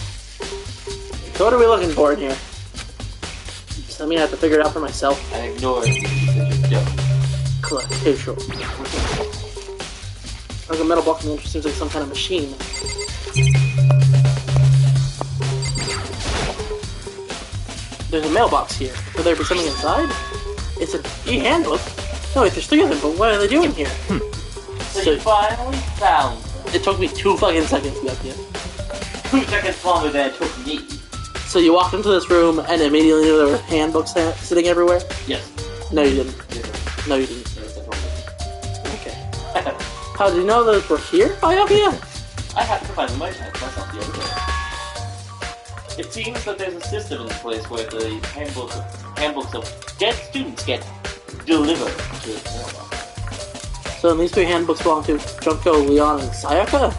So what are we looking for in here? Does that mean I have to figure it out for myself? I ignore it because you don't. Collect facial. Like a metal block in the entrance seems like some kind of machine. There's a mailbox here. Could there be something inside? It's an e-handbook. No, wait, there's 3 of them, but what are they doing here? So you finally found them. It took me 2 fucking seconds to get here. 2 seconds longer than it took me. So you walked into this room and immediately knew there were handbooks sitting everywhere? Yes. No, you didn't. No, you didn't. Okay. How did you know those were here, Byakuya? I have to find them myself the other day. It seems that there's a system in place where the handbooks of students get delivered to the mailbox. So these 3 handbooks belong to Junko, Leon, and Sayaka?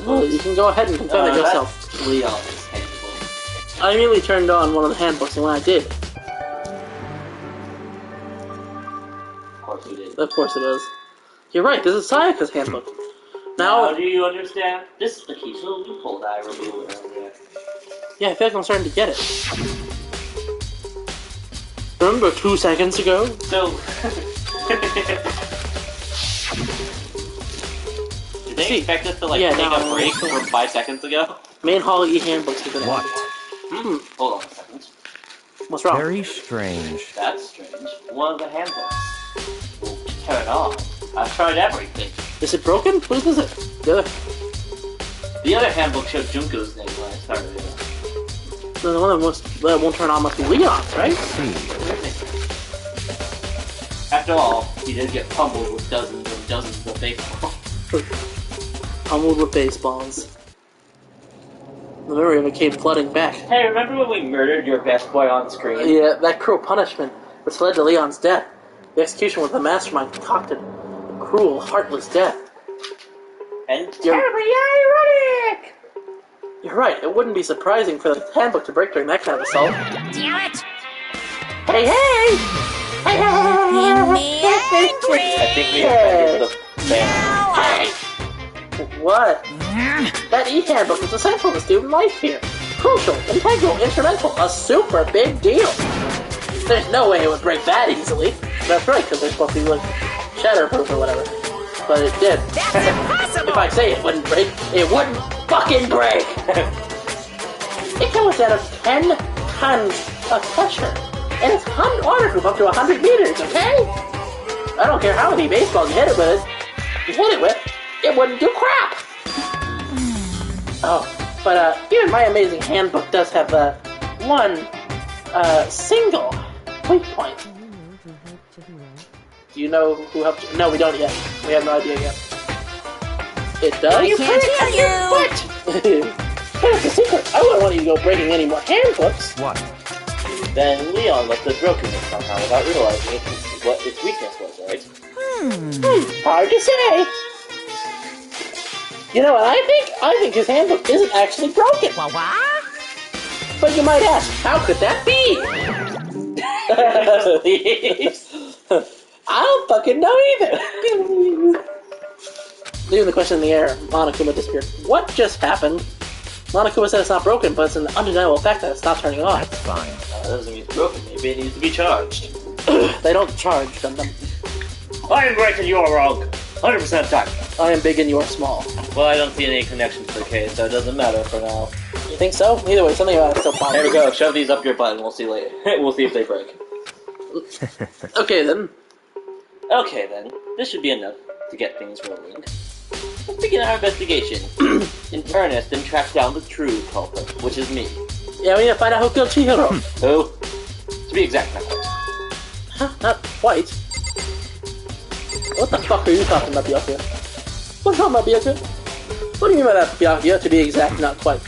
Well, you can go ahead and confirm it yourself. That's Leon's handbook. I immediately turned on one of the handbooks, and when I did... Of course you did. Of course it is. You're right, this is Sayaka's handbook. Now, do you understand? This is the key to the loophole that I revealed earlier. yeah, I feel like I'm starting to get it. Remember 2 seconds ago? So... Did they expect us to, like, take a break from 5 seconds ago? Main hall e-handbooks have been What? Hold on a second. What's wrong? Very strange. That's strange. One of the handbooks. Well, turn on. I've tried everything. Is it broken? Whose is it? The other handbook showed Junko's name when I started it. The one that won't turn on must be Leon's, right? After all, he did get pummeled with dozens and dozens of baseballs. Pummeled with baseballs. The memory of it came flooding back. Hey, remember when we murdered your best boy on screen? Yeah, that cruel punishment, which led to Leon's death. The execution was the mastermind concocted a cruel, heartless death. And terribly ironic! You're right, it wouldn't be surprising for the handbook to break during that kind of assault. Damn it! Hey, hey! Hey, I think we offended the fan. hey! What? That e-handbook is essential to student life here. Crucial, integral, instrumental, a super big deal. There's no way it would break that easily. That's right, because they're supposed to be like shatterproof or whatever. But it did. That's impossible! If I say it wouldn't break, it wouldn't fucking break! It can withstand up to 10 tons of pressure. And it's waterproof up to 100 meters, okay? I don't care how many baseballs you hit it with. You hit it with, it wouldn't do crap! Oh, but even my amazing handbook does have one single weak point. Do you know who helped you? No, we don't yet. We have no idea yet. It does? I can't hear you! What? But it's a secret. I wouldn't want you to go breaking any more handbooks. What? Then Leon must have broken it somehow without realizing what its weakness was, right? Hard to say. You know what I think? I think his handbook isn't actually broken. What? But you might ask, how could that be? I don't fucking know either. Leaving the question in the air, Monokuma disappeared. What just happened? Monokuma said it's not broken, but it's an undeniable fact that it's not turning on. That's fine. That doesn't mean it's broken. Maybe it needs to be charged. They don't charge them. I am right and you are wrong. 100% of the time. I am big and you are small. Well, I don't see any connection to the case, so it doesn't matter for now. You think so? Either way, something about it's still fine. There we go. Shove these up your butt, and we'll see later. We'll see if they break. Okay then. Okay then, this should be enough to get things rolling. Let's begin our investigation in earnest and track down the true culprit, which is me. Yeah, we need to find out who killed Chihiro. Who? To be exact, not quite. Huh? Not quite. What the fuck are you talking about, Byakuya? What's wrong about Byakuya? What do you mean by that, Byakuya? To be exact, not quite.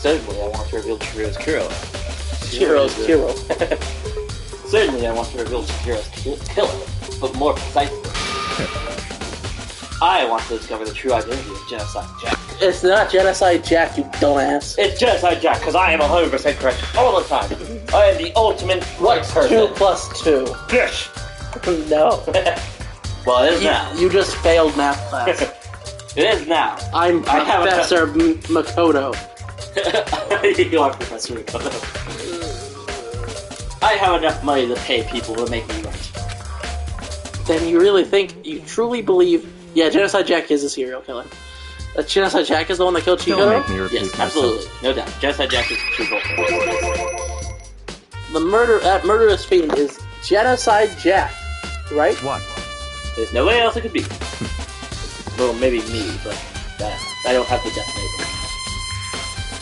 Certainly, I want to reveal Chihiro's Kuro. Chihiro's Kuro. Certainly, I want to reveal Chihiro's killer, but more precisely, I want to discover the true identity of Genocide Jack. It's not Genocide Jack, you dumbass. It's Genocide Jack, because I am 100% correct all the time. I am the ultimate right What's person. 2 plus 2? Fish! No. Well, it is now. You just failed math class. It is now. I'm I have a- Professor Makoto. You are Professor Makoto. I have enough money to pay people to make me right. Then you really think, you truly believe, yeah, Genocide Jack is a serial killer. That Genocide Jack is the one that killed Don't Chihiro? make me repeat Yes, myself. absolutely. No doubt. Genocide Jack is the true culprit. The murderous fiend is Genocide Jack, right? What? There's no way else it could be. Well, maybe me, but I don't have the definition.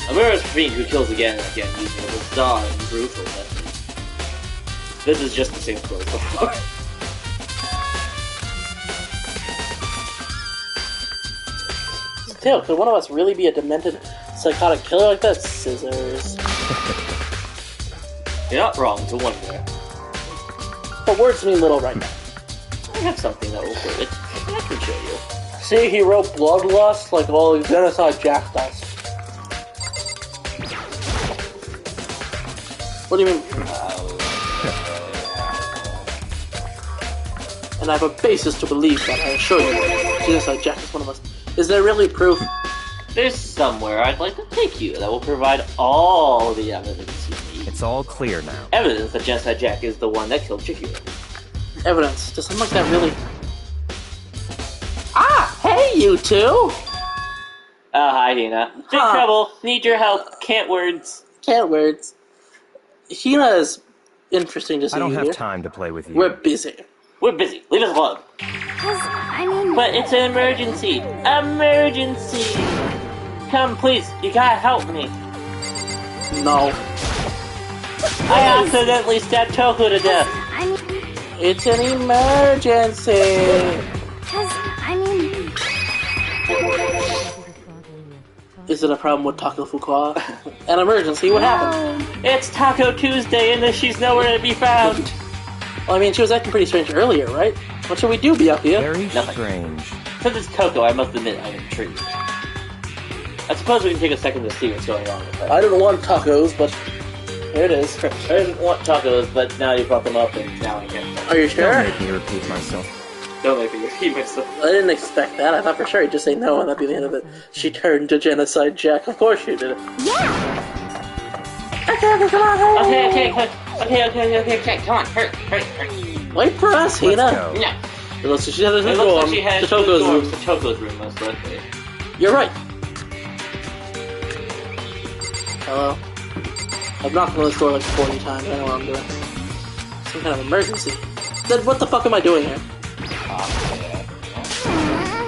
A murderous fiend who kills again and again using a bizarre and brutal method. This is just the same story as before. Still, could one of us really be a demented, psychotic killer like that? Scissors. You're not wrong to wonder. But words mean little right now. I have something that will prove it. I can show you. See, he wrote Bloodlust like all Genocide Jack does. What do you mean? And I have a basis to believe that, I assure you. Genocide Jack is one of us. Is there really proof? There's somewhere I'd like to take you that will provide all the evidence you need. It's all clear now. Evidence that Genocide Jack is the one that killed Chihiro. Evidence. Does something like that really... Ah! Hey, you two! Oh, hi, Hina. Big Huh. trouble. Need your help. Can't words. Can't words. Hina is interesting to see I don't you have here. time to play with you. We're busy. We're busy. Leave us alone. I mean... But it's an emergency. Emergency. Come, please. You gotta help me. No. I accidentally stabbed Toku to death. I mean... It's an emergency! Is it a problem with Taco Fuqua? An emergency? What happened? It's Taco Tuesday and she's nowhere to be found. Well, I mean, she was acting pretty strange earlier, right? What should we do, Byakuya? Very Nothing. strange. Since it's Coco, I must admit I'm intrigued. I suppose we can take a second to see what's going on with her. I didn't want tacos, but here it is. I didn't want tacos, but now you brought them up and now I can't. Are you Don't sure? make me repeat myself. Don't make me repeat myself. I didn't expect that. I thought for sure he'd just say no and that'd be the end of it. She turned to Genocide Jack. Of course she did. Yeah! Okay, come on, hurry! Okay, come on, hurry. Wait for us, Let's Hina! go. No, It looks like she headed to it the looks dorm. like she had To Toko's room. To Toko's room, most likely. You're right. Hello? I've knocked on this door like 40 times. I know what I'm doing. Some kind of emergency. Then what the fuck am I doing here?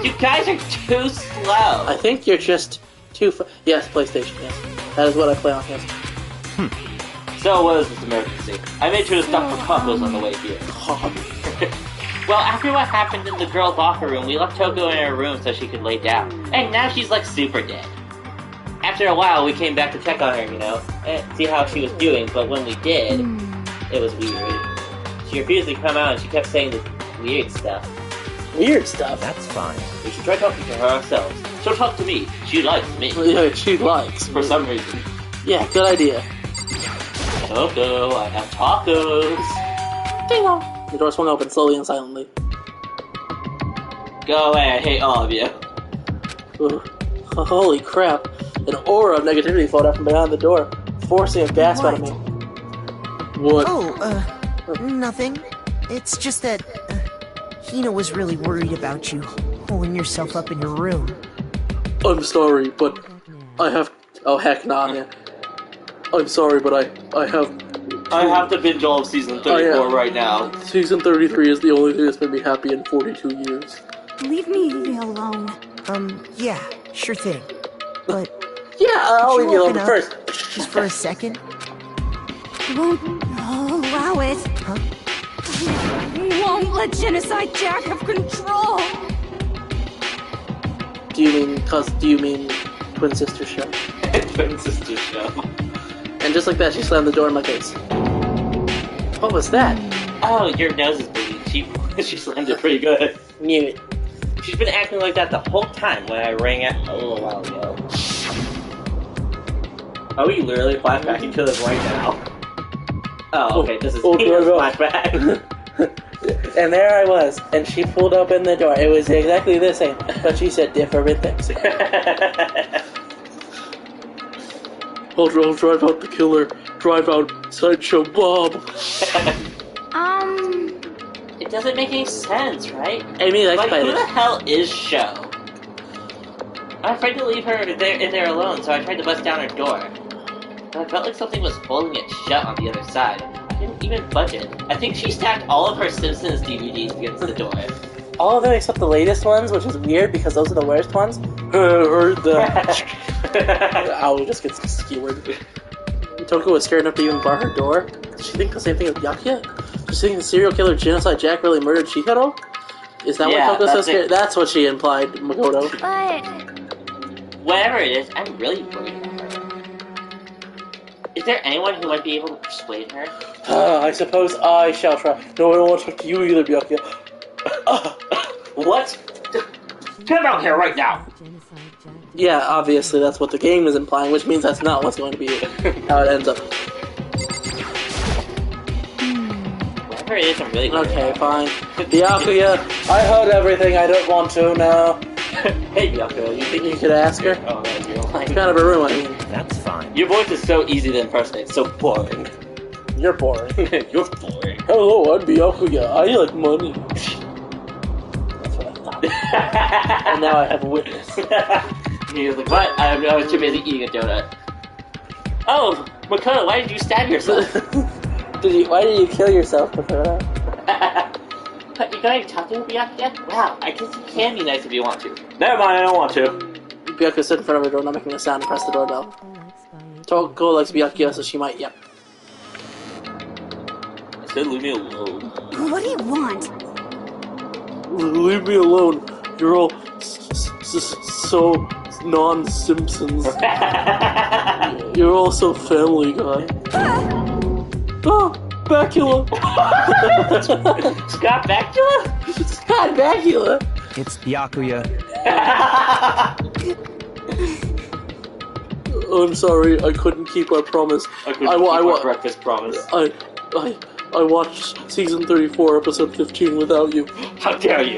You guys are too slow. I think you're just too yes, PlayStation, yes. That is what I play on, yes. So what is this emergency? I made sure to stop for tacos on the way here. God. Well, after what happened in the girls' locker room, we left Toko in her room so she could lay down. And now she's like super dead. After a while, we came back to check on her, you know, and see how she was doing, but when we did, it was weird. She refused to come out and she kept saying this weird stuff. Weird stuff. That's fine. We should try talking to her ourselves. She'll talk to me. She likes me. Yeah, she likes. For some reason. Yeah, good idea. Toko, I have tacos. Ding dong. The door swung open slowly and silently. Go away, I hate all of you. Ooh. Holy crap. An aura of negativity flowed out from behind the door, forcing a gasp out of me. What? Oh, nothing. It's just that Hina was really worried about you, holding yourself up in your room. I'm sorry, but I have... Oh, heck nah, yeah. I'm sorry, but I have... I have to binge all of season 34 right now. Season 33 is the only thing that's made me happy in 42 years. Leave me alone. Yeah, sure thing. But Yeah, I'll could leave you alone open up first. just for a second? Won't allow it. Huh? Won't let Genocide Jack have control. Do you mean Twin Sister Show? Twin Sister Show. And just like that, she slammed the door in my face. What was that? Oh, your nose is bleeding. She slammed it pretty good. Knew it. She's been acting like that the whole time when I rang it a little while ago. Are we literally flashbacking to this right now? Oh, okay, this is Hina's flashback. And there I was, and she pulled open the door. It was exactly the same, but she said different things. I'll drive out the killer. Drive out Sideshow Bob. It doesn't make any sense, right? Amy likes like, spiders. who the hell is Show? I'm afraid to leave her in there alone, so I tried to bust down her door. But I felt like something was holding it shut on the other side. I didn't even budge it. I think she stacked all of her Simpsons DVDs against the door. All of them except the latest ones, which is weird because those are the worst ones. Heard that. Ow, just gets skewered. Toko was scared enough to even bar her door. Did she think the same thing of Byakuya? Did she think the serial killer Genocide Jack really murdered Chihiro? Is that why Toko's so scared? That's what she implied, Makoto. But Whatever it is, I'm really worried about her. Is there anyone who might be able to persuade her? I suppose I shall try. No, I don't want to talk to you either, Byakuya. What? Get out here right now! Yeah, obviously that's what the game is implying, which means that's not what's going to be how it ends up. Whatever it is, I'm really worried Okay, about. fine. Byakuya, I heard everything. I don't want to now. Hey, Byakuya, you think You could ask her. Oh, man, you're It's lying. kind of a room, I mean. That's fine. Your voice is so easy to impersonate, so boring. You're boring. You're boring. Hello, I'm Byakuya. I like money. That's what I thought. And now I have a witness. He was like, what? I was too busy eating a donut. Oh, Makoto, why did you stab yourself? Why did you kill yourself, Makoto? But you're going to talk to Byakuya? Wow, I guess you can be nice if you want to. Never mind, I don't want to. Byakuya stood in front of her door, not making a sound, and pressed the doorbell. Toko likes Byakuya, so she might, yep. I said leave me alone. What do you want? Leave me alone. You're all so non-Simpsons. You're all so Family Guy. Oh, Bakula! Scott Bakula? Scott Bakula! It's Byakuya. I'm sorry, I couldn't keep our promise. I couldn't keep our breakfast promise. I watched season 34, episode 15 without you. How dare you?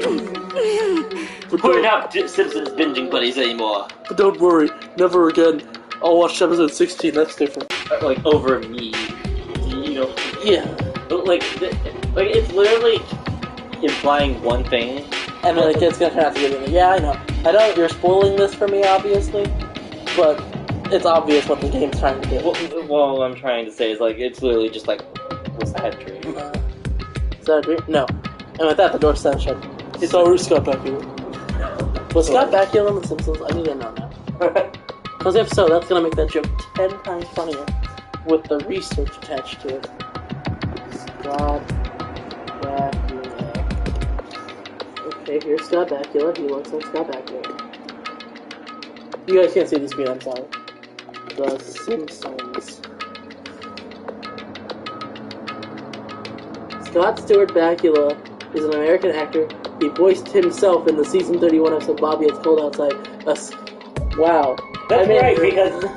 We're not Simpsons binging buddies anymore. But don't worry, never again. I'll watch episode 16, that's different. Like, over me. You know? Yeah. Like it's literally implying one thing. And then the kid's gonna turn out to be like, yeah, I know. I know you're spoiling this for me, obviously, but it's obvious what the game's trying to do. Well, what I'm trying to say is, like, it's literally just like, was that a dream? Is that a dream? No. And with that, the door slammed shut. It's already Scott Bakula. Was Scott Bakula in The Simpsons? I need to know now. Because if so, that's gonna make that joke 10 times funnier with the research attached to it. Scott Bakula. Okay, here's Scott Bakula. He looks like Scott Bakula. You guys can't see the screen, I'm sorry. The Simpsons. Scott Stewart Bakula is an American actor. He voiced himself in the season 31 episode Bobby It's Cold Outside. Wow. That's right,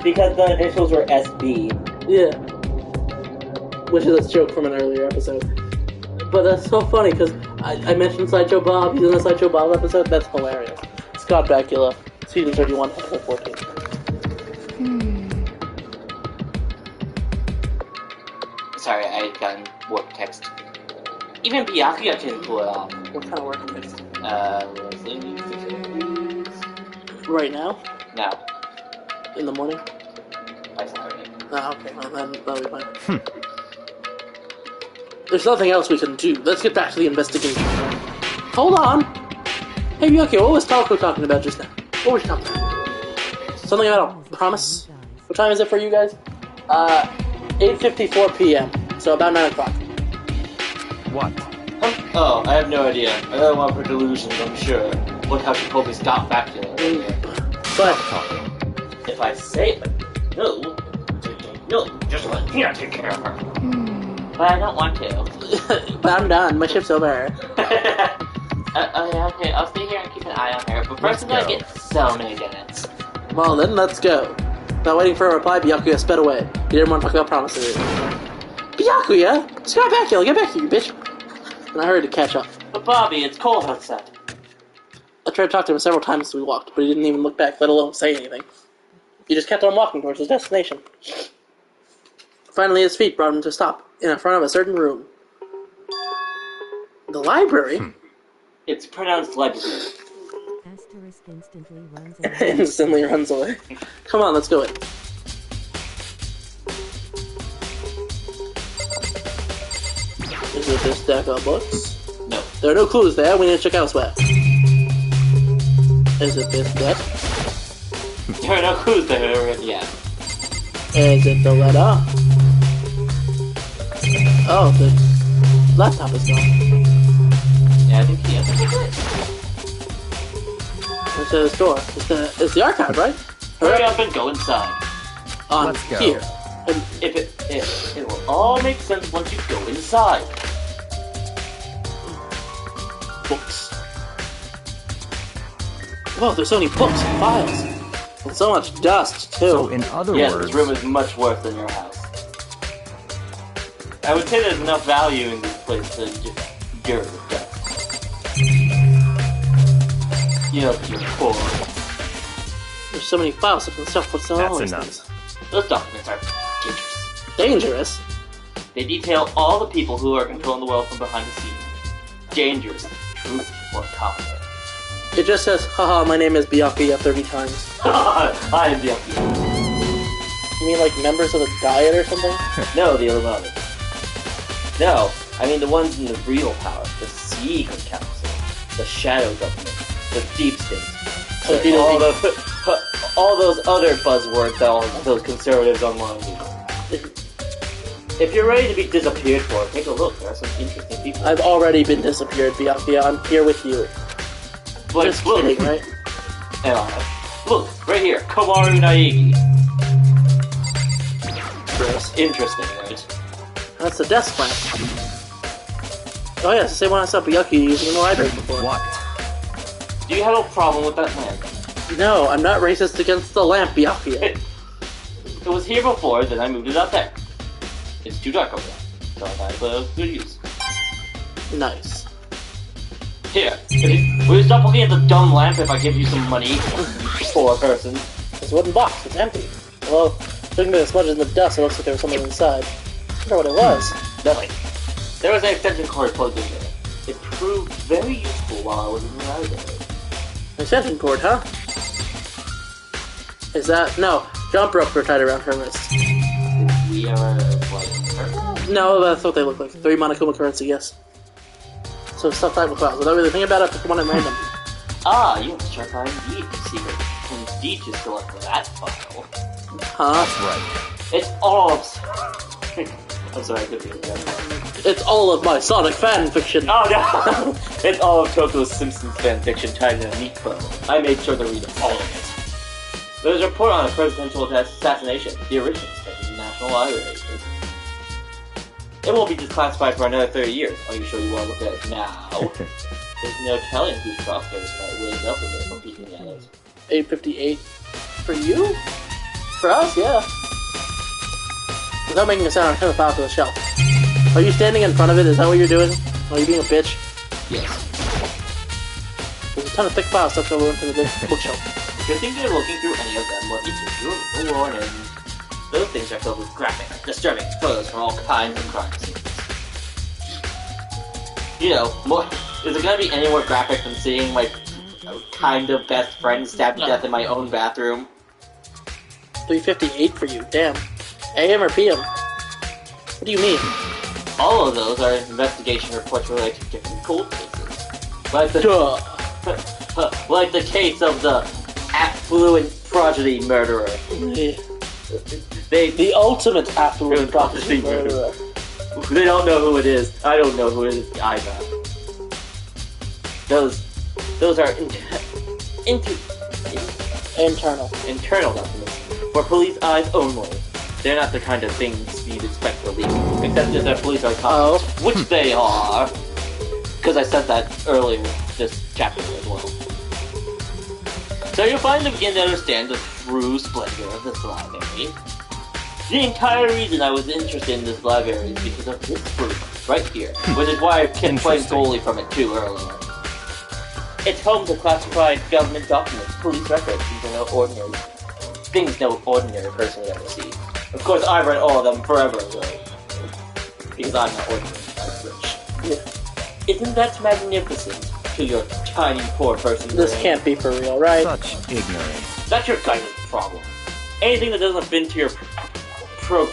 because the initials were SB. Yeah. Which is a joke from an earlier episode. But that's so funny, because I mentioned Sideshow Bob. He's in the Sideshow Bob episode. That's hilarious. Scott Bakula, season 31, episode 14. Sorry, I got warp text. Even Byakuya can pull it off. What kind of work face? Wrestling. Right now? No. In the morning? I saw it. Ah, okay, well then that'll be fine. There's nothing else we can do. Let's get back to the investigation. Hold on! Hey Byakuya, what was Talco talking about just now? What was she talking about? Something about a promise? What time is it for you guys? 8:54 p.m. So about 9 o'clock. What? Oh, I have no idea. Another one for delusions, I'm sure. Look how she probably got back to it. But If I say it, no, just let me take care of her. But I don't want to. but I'm done. My shift's over. Okay, I'll stay here and keep an eye on her. But first, I'm gonna get so many minutes. Well then, let's go. Not waiting for a reply, Byakuya sped away. He didn't want to talk about promises. Byakuya! Just got back here. I'll get back to you, bitch. And I hurried to catch up. But Bobby, it's cold outside. I tried to talk to him several times as we walked, but he didn't even look back, let alone say anything. He just kept on walking towards his destination. Finally, his feet brought him to stop in front of a certain room. The library? It's pronounced library. Asterisk instantly runs Instantly runs away. Come on, let's go in. Is it this deck of books? No. There are no clues there. We need to check elsewhere. Is it this deck? There are no clues there yet. Is it the letter? Oh, the laptop is gone. Yeah, I think he has it. What's this door? It's the archive, right? Hurry up and go inside. On Let's go. here. And It will all make sense once you go inside. books. Whoa, there's so many books and files. And so much dust, too. So, in other Yes, words, this room is much worse than your house. I would say there's enough value in this place to just get rid of dust. You know, you're poor. There's so many files and stuff. What's going on that's with enough. things? Those documents are dangerous. Dangerous? They detail all the people who are controlling the world from behind the scenes. Dangerous, truth, or confidence. It just says, haha, my name is Byakuya 30 times. I am the lucky. You mean like members of the Diet or something? No, the Illuminati. No, I mean the ones in the real power, the secret council, the shadow government, the deep state. So if you don't all those other buzzwords that all those conservatives online use. If you're ready to be disappeared for, take a look. There are some interesting people. I've already been disappeared, Byakuya. I'm here with you. But Just look, kidding, right? Look, right here, Komaru Naegi. Gross. Interesting, right? That's the desk lamp. Oh yeah, it's the same one I saw Byakuya using in the library before. what? Do you have a problem with that lamp? No, I'm not racist against the lamp, Byakuya. It was here before, then I moved it out there. It's too dark over there, so I thought I'd put it to good use. Nice. Here, will you stop looking at the dumb lamp if I give you some money? Poor person. This wooden box is empty. Well, looking at the smudges in the dust, it looks like there was something inside. I wonder what it was. Nothing. There was an extension cord plugged in there. It proved very useful while I was in the library. Extension cord, huh? Is that... No, jump rope were tied around her wrist. We are like... No, that's what they look like. 3 Monokuma currency, yes. So stuff tied with files. Without really thinking about it, I picked one at random. Ah, you have to check out Indeed to see what Indeed to select that file. Huh? That's right. It's all of... I'm sorry, I couldn't do that. It's all of my Sonic fan fiction. Oh no! It's all of Toko's Simpsons fanfiction tied in a neat bow. I made sure to read all of it. There's a report on a presidential assassination. The original is in the National Library. It won't be declassified for another 30 years. Are you sure you want to look at it now? There's no telling whose crosshairs might wake up again from peeking at us. 858. For you? For us, yeah. Without making a sound, I'm kind of file to the shelf. Are you standing in front of it? Is that what you're doing? Are you being a bitch? Yes. There's a ton of thick files stuck over into the big bookshelf. Good thing you're looking through any of them will each you a warning. Those things are filled with graphic, disturbing photos from all kinds of crime scenes. you know, more. Is it gonna be any more graphic than seeing my kind of best friend stabbed to death in my own bathroom? 3:58 for you. Damn. AM or PM? What do you mean? All of those are investigation reports related to different cold cases, like the like the case of the affluent prodigy murderer. The ultimate affluent prodigy murderer. They don't know who it is. I don't know who it is either. Those are internal documents for police eyes only. They're not the kind of things you'd expect released, except if the police are cops, which they are. Because I said that earlier this chapter as well. So you'll finally begin to understand the true splendor of this library. The entire reason I was interested in this library is because of this proof, right here, which is why I kept playing solely from it too earlier. It's home to classified government documents, police records, no ordinary person would ever see. Of course, I read all of them forever ago, because I'm not ordinary, I'm rich. Yeah. Isn't that magnificent to your tiny, poor person? This can't be for real, right? Such ignorance. That's your kind of problem. Anything that doesn't fit into your oh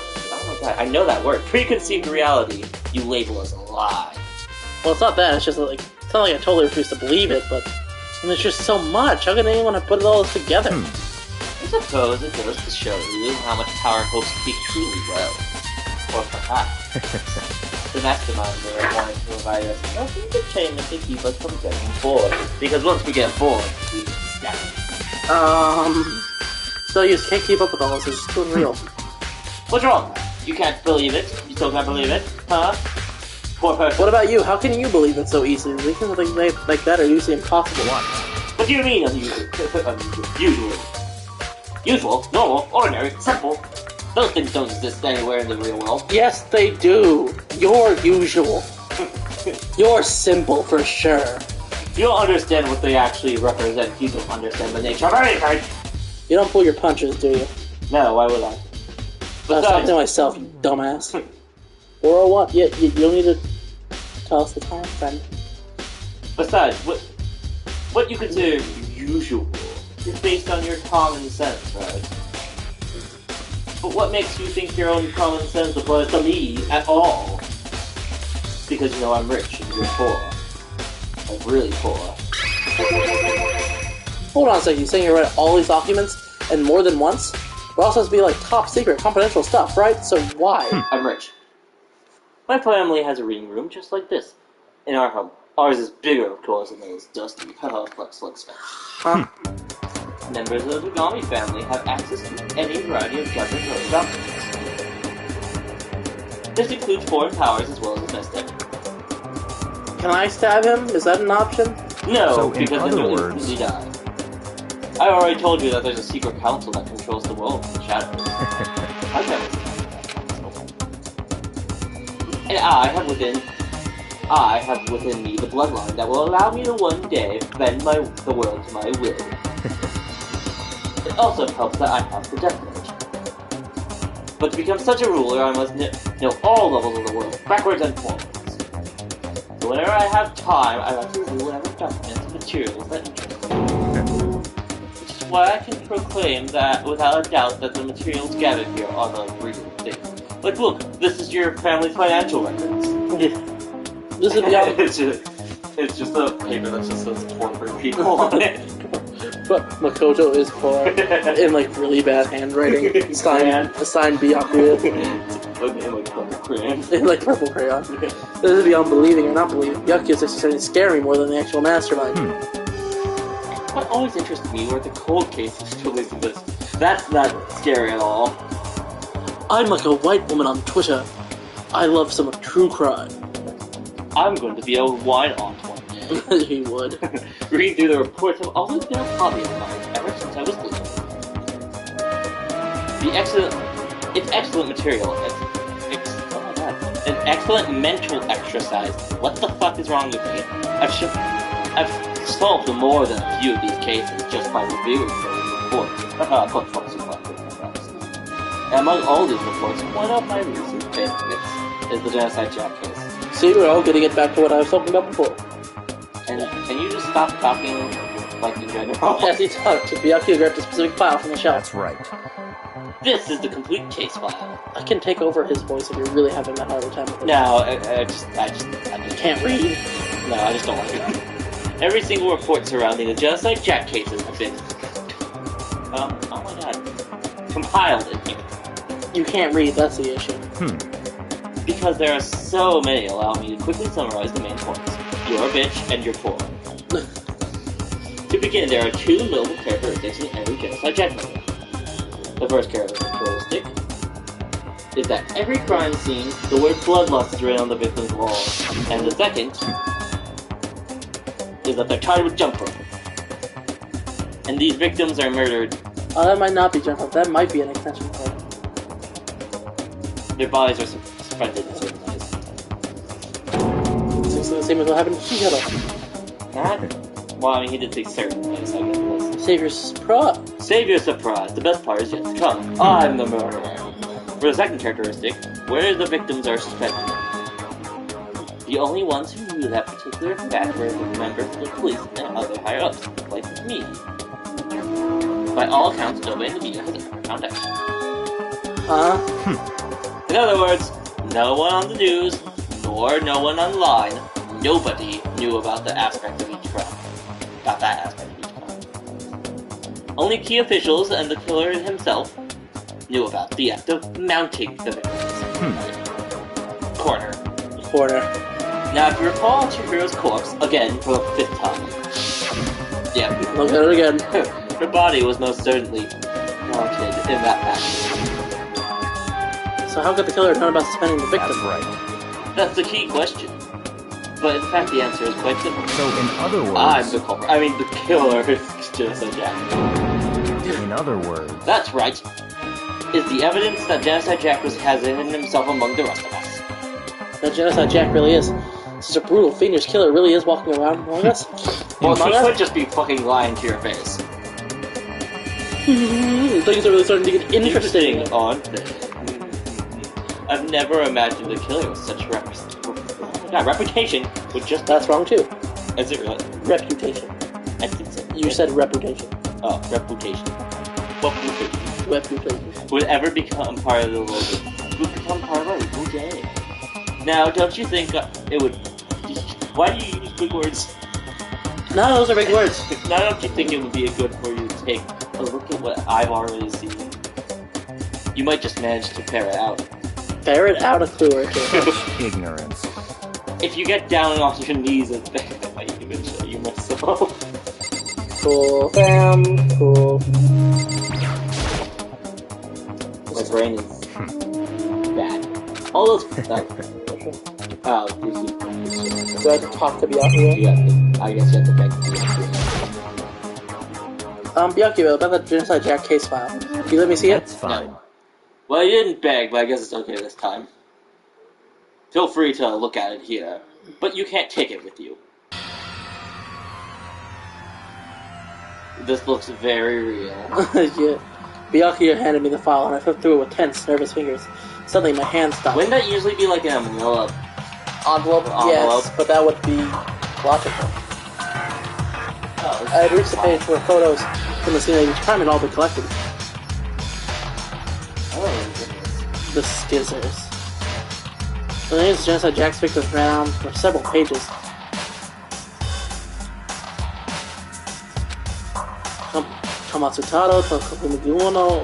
my god, I know that word. Preconceived reality, you label as a lie. Well, it's not that. It's just like it's not like I totally refuse to believe it, but there's just so much. How can anyone have put it all together? I suppose it goes to show you how much power folks speak truly well. Or perhaps the mastermind there wanted to provide us enough entertainment to keep us from getting bored. Because once we get bored, we get stabbed. So you can't keep up with all this. It's just unreal. What's wrong? You can't believe it? You still can't believe it? Huh? Poor person. What about you? How can you believe it so easily? Things like that are usually impossible. What do you mean unusual? Usually. Usual, normal, ordinary, simple. Those things don't exist anywhere in the real world. Yes, they do. You're usual. You're simple for sure. You don't understand what they actually represent. You don't understand the nature of anything. You don't pull your punches, do you? No, why would I? I was talking to myself, you dumbass. Or what? You don't need to tell us the time, friend. Besides, what you consider usual is based on your common sense, right? But what makes you think your own common sense applies to me at all? Because you know I'm rich and you're poor. Like, really poor. Hold on a second, you're saying you read all these documents and more than once? It also has to be like top secret, confidential stuff, right? So why? I'm rich. My family has a reading room just like this in our home. Ours is bigger, of course, than those dusty flex Huh? Members of the Gami family have access to any variety of government documents. This includes foreign powers as well as domestic. Can I stab him? Is that an option? No, So, in because then other you'll words- instantly die. I already told you that there's a secret council that controls the world from the shadows. And I have within me the bloodline that will allow me to one day bend the world to my will. It also helps that I have the death note. But to become such a ruler, I must know all levels of the world, backwards and forwards. So whenever I have time, I like to review whatever documents and materials that interest me. Which is why I can proclaim that without a doubt that the materials gathered here are the real thing. Like, look, this is your family's financial records. This is beyond. It's just a paper that just says poor for people on it. But Makoto is poor in like really bad handwriting. Signed Byakuya. In like purple crayon. In like purple crayon. This is beyond believing or not believing. Byakuya is actually starting to scare me more than the actual mastermind. What always interested me were the cold cases still exist. That's not scary at all. I'm like a white woman on Twitter. I love some true crime. I'm going to be a wine aunt one day. He would. Reading through the reports have always been a hobby of mine ever since I was little. It's excellent material. Oh my god. An excellent mental exercise. What the fuck is wrong with me? I've solved more than a few of these cases just by reviewing those reports. And among all these reports, one of my recent favorites is the Genocide Jack case. See, we're all getting it back to what I was talking about before. And can you just stop talking like in general? As he talked, Byakuya grabbed a specific file from the shelf. That's right. This is the complete case file. I can take over his voice if you're really having that hard a time with it. No, I just Can't read. No, I just don't want to. Every single report surrounding the Genocide Jack cases have been, oh my god, compiled in here. You can't read, that's the issue. Because there are so many, allow me to quickly summarize the main points. You're a bitch and you're poor. To begin, there are two notable characteristics in every Genocide Jack movie. The first characteristic is that every crime scene, the word bloodlust is written on the victim's wall. And the second is that they're tied with jump rope. And these victims are murdered. Oh, that might not be jump rope. That might be an extension cord. Their bodies are suspended in certain ways. It's the same as what happened to Chihiro. That? Well, I mean, he did say certain ways, I guess it was. Savior's surprise. Save your surprise. The best part is yet to come. I'm the murderer. For the second characteristic, where the victims are suspended. The only ones who knew that particular fact were the members of the police and other higher-ups, like me. By all accounts, nobody in the media has ever found out. In other words, no one on the news, nor no one online, nobody knew about the aspect of each crime. About that aspect of each crime. Only key officials and the killer himself knew about the act of mounting the victims. Corner. Now, if you recall Chihiro's corpse, again for the 5th time. Yeah. Look at it again. Her body was most certainly mounted in that fashion. So how could the killer know about suspending the victim? That's right. That's the key question. But in fact, the answer is quite simple. So, in other words... I'm the culprit. I mean, the killer is Genocide Jack. In other words... That's right. Is the evidence that Genocide Jack has hidden himself among the rest of us. That Genocide Jack really is. Such a brutal, fiendish killer really is walking around among us. Well, he could just be fucking lying to your face. Things are really starting to get interesting. Aren't they? I've never imagined the killer with such reputation would just... That's wrong too. Is it really? Reputation. I think so. You said reputation. Oh, reputation. Reputation. Would ever become part of the logo. Would become part of our legal day. Now, don't you think it would... Why do you use big words? No, those are big words. Now, don't you think it would be good for you to take a look at what I've already seen? You might just manage to ferret out. Ferret out a clue or two. Ignorance. If you get down off your knees and I might even show you myself. Cool, fam. Cool. My brain is bad. All those... Oh, Do I have to talk to Byakuya? I guess you have to beg Byakuya. Byakuya, about that Genocide Jack case file. Can you let me see it? That's fine. No. Well, you didn't beg, but I guess it's okay this time. Feel free to look at it here, but you can't take it with you. This looks very real. Yeah. Byakuya handed me the file, and I flipped through it with tense, nervous fingers. Suddenly, my hand stopped. Wouldn't that usually be like in a manila Envelope? Yes, but that would be logical. I had reached the page where photos from the scene of each crime had all been collected. Oh, goodness. The skizzers. The names of Genocide Jack's victims ran on for several pages. Tomatsutaro, Tokumiguno,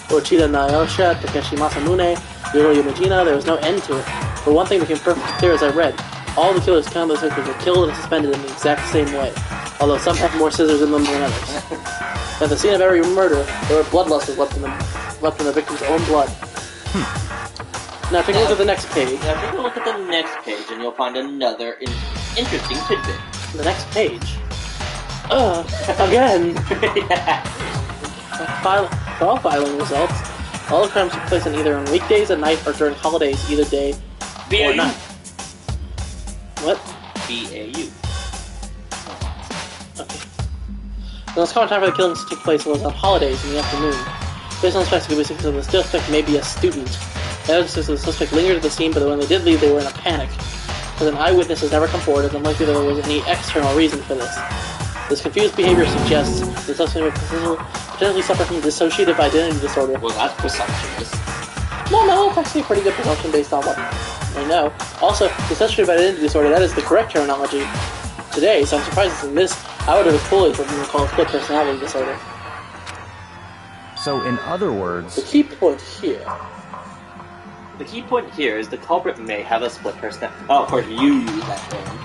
Ochida Naosha, Takeshi Masamune, Yoro Yamajina, there was no end to it. But one thing became perfectly clear as I read. All the killers' countless victims were killed and suspended in the exact same way, although some had more scissors in them than others. At the scene of every murder, there were bloodlusters left in the victim's own blood. Now take a look at the next page. Now take a look at the next page and you'll find another interesting tidbit. The next page. Again! Yeah. For all filing results, all the crimes took place either on weekdays at night or during holidays, either day or night. What? B-A-U. Okay. The most common time for the killings to take place was on holidays in the afternoon. Based on the speculations of the suspect may be a student. The evidence is the suspect lingered at the scene, but when they did leave, they were in a panic. because an eyewitness has never come forward, it's unlikely there was any external reason for this. This confused behavior suggests the suspect may potentially suffer from dissociative identity disorder. Well, that's presumptuous. No, it's actually a pretty good presumption based on what I know. Also, dissociative identity disorder, that is the correct terminology today, so I'm surprised it's in this. I would have fully called split personality disorder. So, in other words, The key point here. The key point here is the culprit may have a split personality. Oh, of course, you use that term.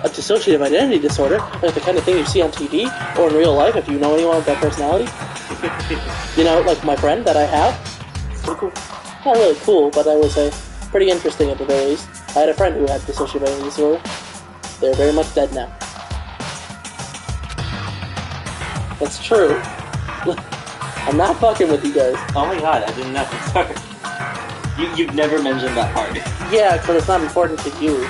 A dissociative identity disorder, like the kind of thing you see on TV or in real life if you know anyone with that personality. You know, like my friend that I have. Pretty cool. Not really cool, but I would say pretty interesting at the very least. I had a friend who had dissociative identity disorder. They're very much dead now. That's true. I'm not fucking with you guys. Oh my god, I didn't know. Sorry. You've never mentioned that part. Yeah, because it's not important to you.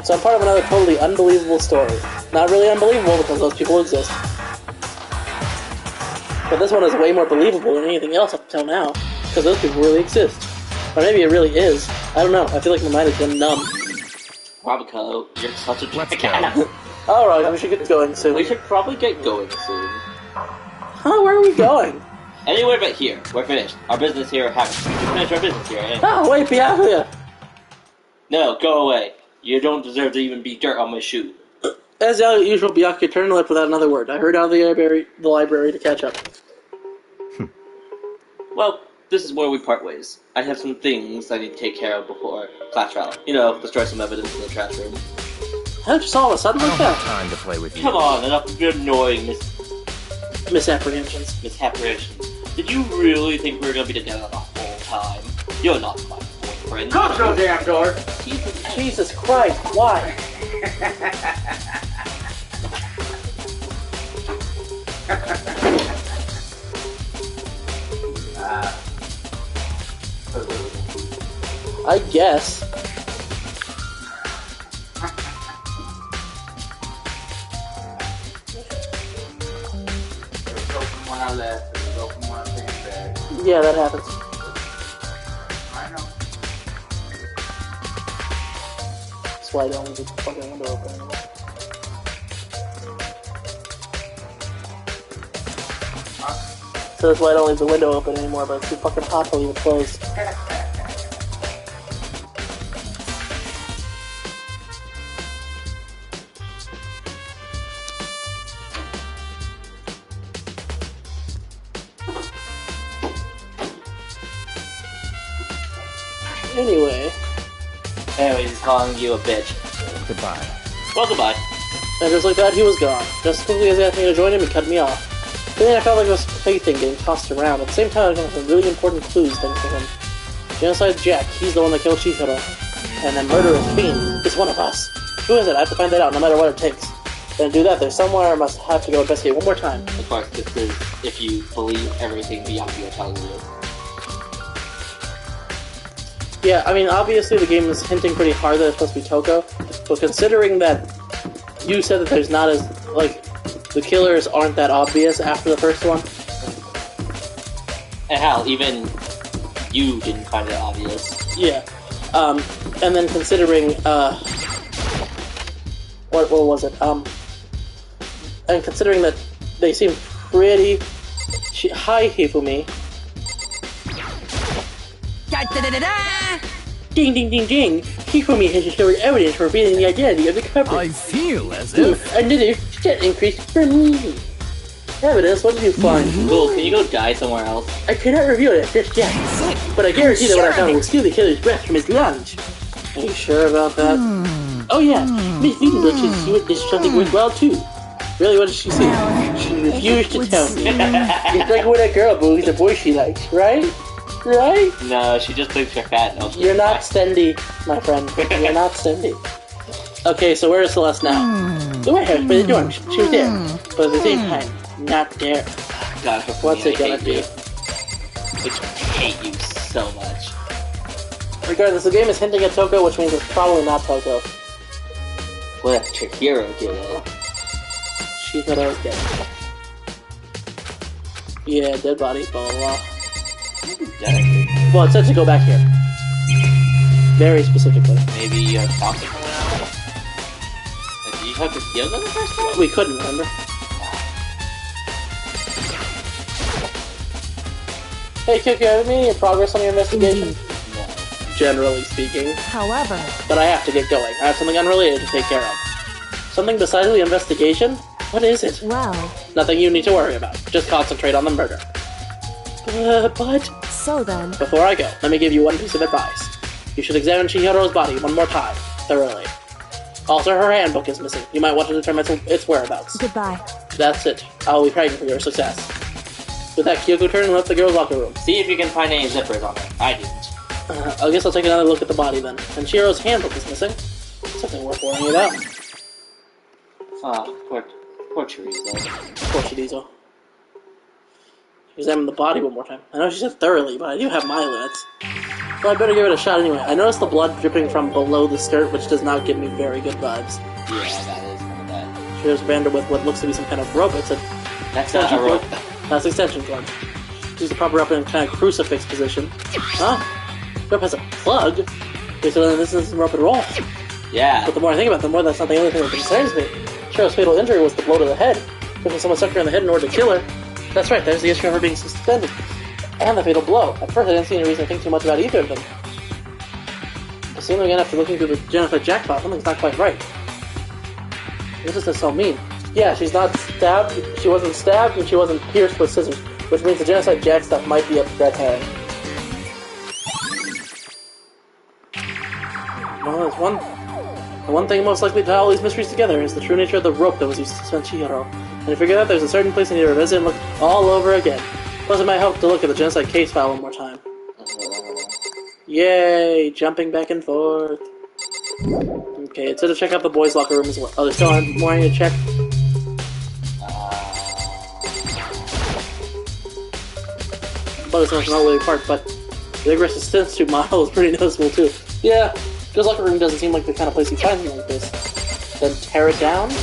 So I'm part of another totally unbelievable story. Not really unbelievable because those people exist. But this one is way more believable than anything else up till now. Because those people really exist. Or maybe it really is. I don't know. I feel like my mind has been numb. Robico, you're such a let's dick. go. Alright, we should get going soon. We should probably get going soon. Huh, where are we going? Anywhere but here. We're finished. Our business here happens. We finished our business here. Eh? Oh, wait, Byakuya! No, go away. You don't deserve to even be dirt on my shoe. As usual, Byakuya turned left without another word. I hurried out of the library to catch up. Well, this is where we part ways. I have some things I need to take care of before class trial. You know, destroy some evidence in the trash room. How did you all of a sudden I like don't have that? time to play with you. Come on, enough of your annoying Misapprehensions. misapprehensions. Did you really think we were gonna be together the whole time? You're not my boyfriend. Close your damn door! Jesus Christ, why? I guess. There's open one I left, and there's open one I came back. Yeah, that happens. I know. That's why I don't leave the fucking window open anymore. So that's why I don't leave the window open anymore, but it's too fucking hot to leave it closed. Anyways, he's calling you a bitch. Goodbye. Well, goodbye. And just like that, he was gone. Just as quickly as he asked me to join him, he cut me off. But then I felt like it was a fake thing getting tossed around. At the same time, I got some really important clues thanks to him. Genocide Jack, he's the one that killed Chihiro. And then Murderous Fiend is one of us. Who is it? I have to find that out, no matter what it takes. Then to do that, there's somewhere I must have to go investigate one more time. Of course, this is if you believe everything Byakuya tells you. Yeah, I mean, obviously the game is hinting pretty hard that it's supposed to be Toko, but considering that you said that there's not as, like, the killers aren't that obvious after the first one. And hell, even you didn't find it obvious. Yeah. And then considering, what was it? And considering that they seem pretty... Hi, Hifumi. Da-da-da-da-da! Ding, ding, ding, ding. Hifumi has discovered evidence for revealing the identity of the culprit. I feel as if... Another stat increase for me. Evidence, what did you find? Cool, can you go die somewhere else? I cannot reveal it just yet, but I guarantee that what I found will steal the killer's breath from his lungs. Are you sure about that? Oh yeah, Miss Newton looks to see what this something worthwhile too. Really, what did she say? She refused to tell me. It's like when a girl believes a boy she likes, right? Right? No, she just thinks you're fat. No, You're not Stendy, my friend. You're not Stendy. Okay, so where is Celeste now? The warehouse by the dorm. She was there, but at the same time, not there. God, What's it gonna be? I hate you so much. Regardless, the game is hinting at Toko, which means it's probably not Toko. What a Chihiro killer. She thought I was dead. Yeah, dead body, blah blah blah. Well, it said to go back here. very specifically. Maybe you have talked to someone else? Did you talk to Yoga the first time? We couldn't, remember? Hey, Kyoko, have you made any progress on your investigation? No. Generally speaking. However, But I have to get going. I have something unrelated to take care of. Something besides the investigation? What is it? well, Nothing you need to worry about. Just concentrate on the murder. But... so then, Before I go, let me give you one piece of advice. You should examine Chihiro's body one more time, thoroughly. Also, her handbook is missing. You might want to determine its whereabouts. goodbye. That's it. I'll be praying for your success. With that, Kyoko turned and left the girls' locker room. See if you can find any zippers on it. I didn't. I guess I'll take another look at the body then. And Chihiro's handbook is missing. Something worth worrying about. Poor Chorizo. Poor Chorizo. Examine the body one more time. I know she said thoroughly, but I do have my limits. Well, I better give it a shot anyway. I noticed the blood dripping from below the skirt, which does not give me very good vibes. Yeah, that is kind of bad. Chihiro's banded with what looks to be some kind of rope. It's a That's not a rope. That's extension cord. She's the proper up in kind of crucifix position. Huh? Rope has a plug? Okay, so then this isn't rope at all. Yeah. But the more I think about it, the more that's not the only thing that concerns me. Chihiro's fatal injury was the blow to the head. If someone struck her in the head in order to kill her. That's right, there's the issue of her being suspended. And the fatal blow. At first I didn't see any reason to think too much about either of them. Assuming again after looking through the genocide jackpot, something's not quite right. What does this all mean? Yeah, she's not stabbed, she wasn't stabbed, and she wasn't pierced with scissors, which means the genocide jack stuff might be a red herring. Well, there's the one thing most likely to tie all these mysteries together is the true nature of the rope that was used to suspend Chihiro. And to figure that, there's a certain place I need to revisit and look all over again. Plus, it might help to look at the genocide case file one more time. Yay! Jumping back and forth. Okay, it said to check out the boys' locker room as well. Oh, there's still more I need to check. But it's not really part, but the aggressive stance suit model is pretty noticeable too. Yeah, because locker room doesn't seem like the kind of place you find something like this. Then tear it down? Do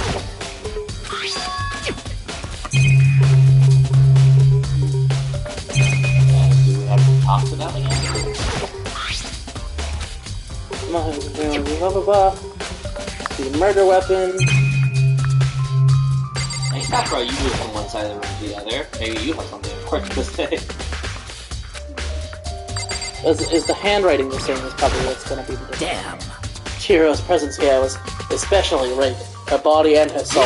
we have to talk to them again? Blah blah blah. The murder weapon. Hey, Sakura, you move from one side of the room to the other. Maybe you have something important to say. Is the handwriting the same? Is probably what's going to be the difference. Damn. Chihiro's presence here was especially raped. Her body and her soul.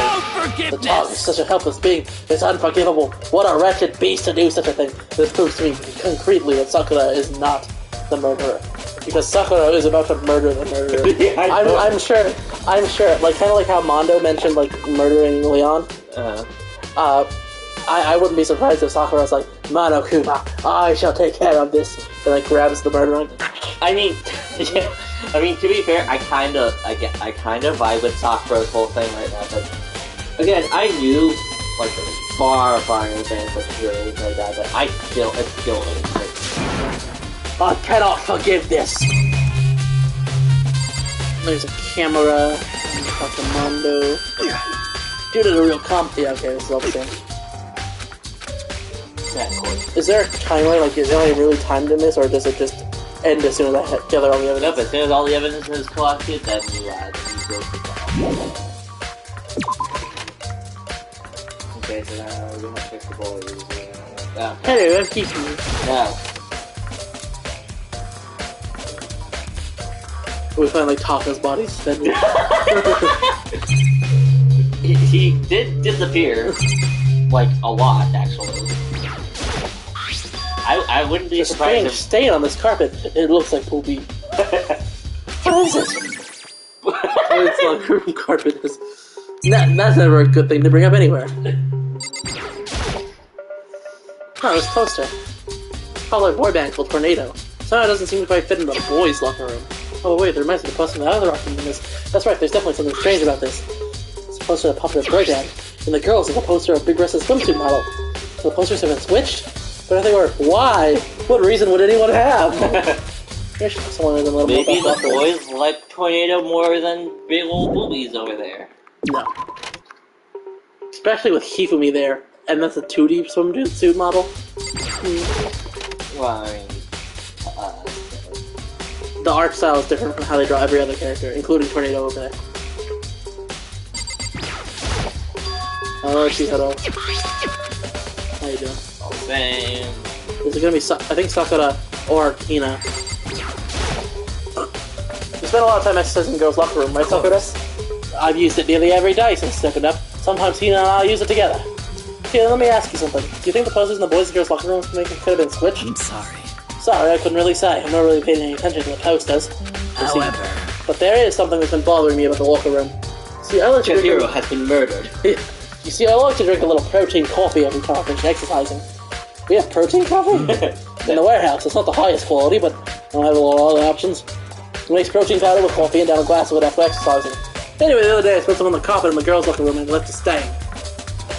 The dog is such a helpless being. It's unforgivable. What a wretched beast to do such a thing. This proves to me concretely that Sakura is not the murderer. Because Sakura is about to murder the murderer. Yeah, I'm sure, like, kind of like how Mondo mentioned, like, murdering Leon. I wouldn't be surprised if Sakura's like, Monokuma, I shall take care of this, and like grabs the murderer. I mean, yeah. I mean, to be fair, I kind of vibe with Sakura's whole thing right now. But again, I knew like far in advance what she really like that, but it's still like, I cannot forgive this. There's a camera. Talk to Mondo. Due to the real yeah, okay, this is all the same. yeah, of course. Is there a timer? Like, is there any really time in this, or does it just end as soon as I gather all the evidence? Nope, as soon as all the evidence is collected, then you go to trial. Okay, so now we're gonna fix the boys. Hello, I'm Kiki. No. We find like Taka's body suspended. He did disappear, like, a lot, actually. I wouldn't be There's a surprised strange stain on this carpet. It looks like poopy. What is it? It's like room carpet is. That's never a good thing to bring up anywhere. Oh, this poster. It's probably a boy band called Tornado. Somehow it doesn't seem to quite fit in the boys' locker room. Oh wait, there reminds me of the poster in the other room than this. That's right, there's definitely something strange about this. It's a poster of a popular boy band, and the girls is a poster of a big breasted swimsuit model. So the posters have been switched? But I think why? What reason would anyone have? Someone a little maybe more the boys like Tornado more than big old boobies over there. No. Especially with Hifumi there, and that's a 2D swimsuit model. Well, I mean, the art style is different from how they draw every other character, including Tornado over there. Hello, Chihiro. How you doing? All same. This is gonna be, I think, Sakura or Hina. You spend a lot of time exercising in the girls' locker room, right, Sakura? I've used it nearly every day since stepping up. Sometimes Hina and I use it together. Here, let me ask you something. Do you think the poses in the boys' and girls' locker rooms could have been switched? I'm sorry. Sorry, I couldn't really say. I've not really paid any attention to the posters. However, But there is something that's been bothering me about the locker room. See, I like to drink Chihiro has been murdered. You see, I like to drink a little protein coffee every time I finish exercising. We have protein coffee? In the warehouse. It's not the highest quality, but I don't have a lot of other options. It makes protein powder with coffee and down a glass of it after exercising. Anyway, the other day I spilled some on the carpet in the girls' locker room and left a stain.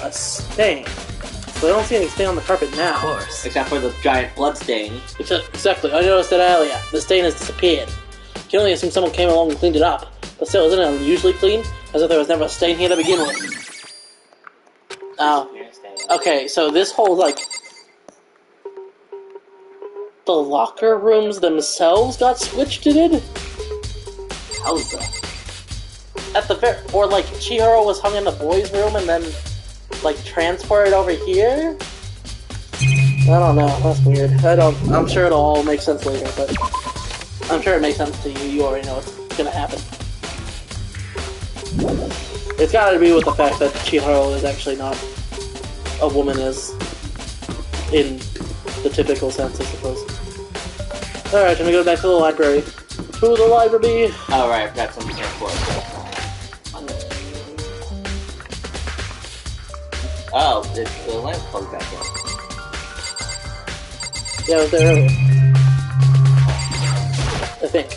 A stain? So I don't see any stain on the carpet now. of course. Except for the giant blood stain. Exactly, I noticed it earlier. The stain has disappeared. You can only assume someone came along and cleaned it up. But still, isn't it unusually clean? As if there was never a stain here to begin with. Oh. Okay, so this whole, like... The locker rooms themselves got switched, did it? How's that? At the very... Or, like, Chihiro was hung in the boys' room and then, like, transported over here? I don't know, that's weird. I'm sure it'll all make sense later, but... I'm sure it makes sense to you. You already know what's gonna happen. It's gotta be with the fact that Chihiro is actually not a woman as in the typical sense, I suppose. Alright, I'm gonna go back to the library. To the library! Alright, I've got something for us. Oh, the lamp plugged back in. Yeah, I was there earlier. I think.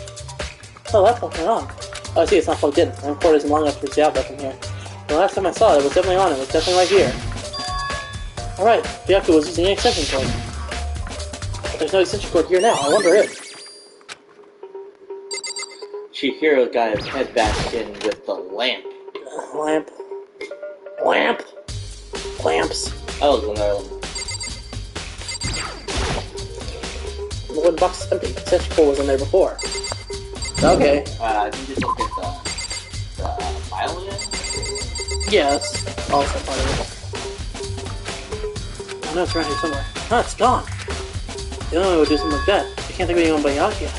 Oh, that's not on. Oh, I see, it's not plugged in. My cord isn't long enough to reach the outlet from here. The last time I saw it, it was definitely on. It was definitely right here. Alright, Byaku was using an extension cord. But there's no extension cord here now. I wonder if... Chihiro got his head back in with the lamp. Lamp. Lamp. Lamps. Oh, the another one. The wooden box is empty. The extension cord was in there before. Okay. I think just look at the violin. Yeah, that's also part of it. I know it's around here somewhere. Oh, it's gone. The only way would do something like that. I can't think of anyone but Yakia.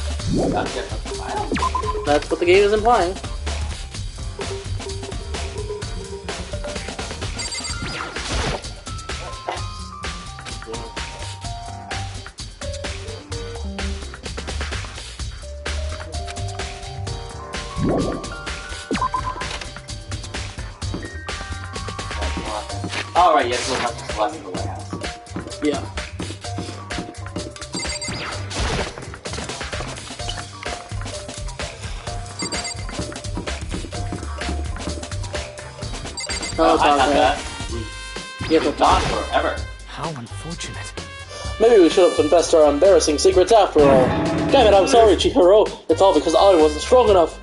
That's what the game is implying. Alright, yes, we'll have to left in the warehouse. Yeah. Oh, I had that. You have to Gone forever. How unfortunate. Maybe we should have confessed our embarrassing secrets after all. Damn it, I'm sorry, Chihiro. It's all because I wasn't strong enough.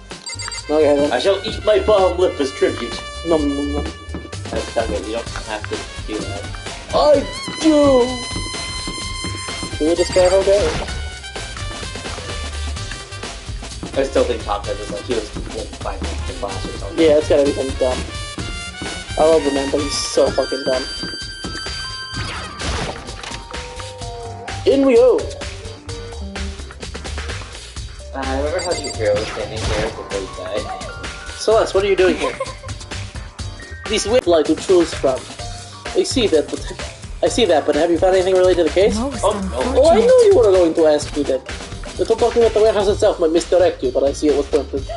Okay, then. I shall eat my bottom lip as tribute. Nom nom nom. That's okay, you don't have to do that. I do! Do we just get okay? I still think Taka is like, he was like 5 minutes in class or something. Yeah, it's gotta be something dumb. I love the man, but he's so fucking dumb. In we go! I remember how Chihiro was standing there before he died. Celeste, what are you doing here? These whip-light to choose from. I see that, but have you found anything related to the case? Most Oh, Oh, I knew you were going to ask me that. Little talking about the warehouse itself might misdirect you, but I see it was pointed.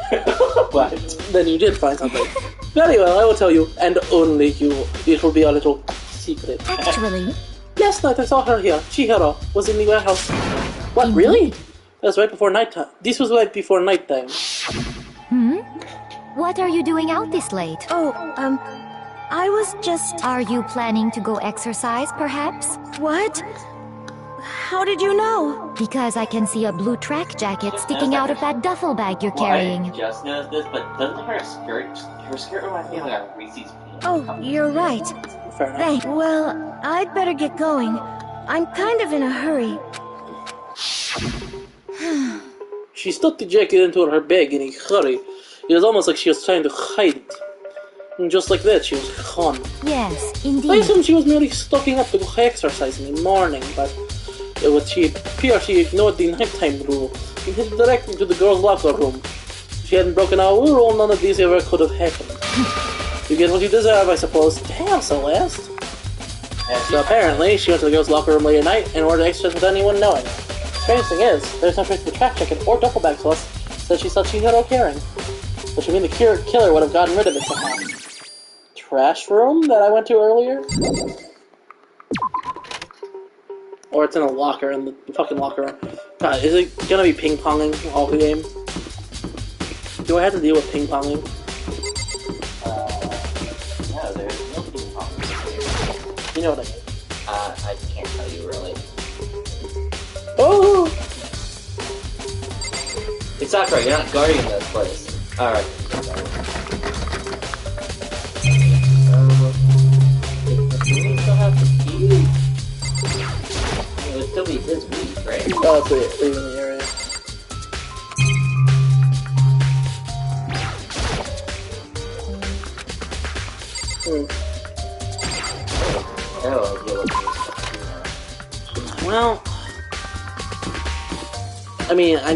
But Then you did find something. Very well, I will tell you, and only you. It will be a little secret. Actually, Last night I saw her here. Chihiro was in the warehouse. What, really? That was right before nighttime. This was right before nighttime. what are you doing out this late? Oh, I was just... Are you planning to go exercise, perhaps? What? How did you know? Because I can see a blue track jacket sticking out of that duffel bag you're well, carrying. I just noticed this, but doesn't her skirt reminds me of like a Reese's peanut? Oh, you're right. Fair enough. Thanks. Well, I'd better get going. I'm kind of in a hurry. She stuck the jacket into her bag in a hurry. It was almost like she was trying to hide it. And just like that, she was gone. Yes, I indeed. assumed she was merely stocking up to go exercise in the morning, but it was she ignored the nighttime rule and headed directly to the girls' locker room. If she hadn't broken our rule, none of these ever could have happened. You get what you deserve, I suppose. Damn, Celeste. So apparently, she went to the girls' locker room late at night in order to exercise without anyone knowing. Strange thing is, there's no trace of the track jacket or duffel bag, Celeste said she thought she had all carrying. Which would mean the killer would have gotten rid of it somehow. Trash room that I went to earlier? Or it's in a locker, in the fucking locker room. God, is it gonna be ping-ponging all the game? Do I have to deal with ping-ponging? No, there's no ping pong. You know what I mean. I can't tell you really. Oh! It's not correct, you're not guarding this place. Alright. Do we still have the key? It would still be his week, right? Oh, that's leaving the area. Oh, Well, I mean, I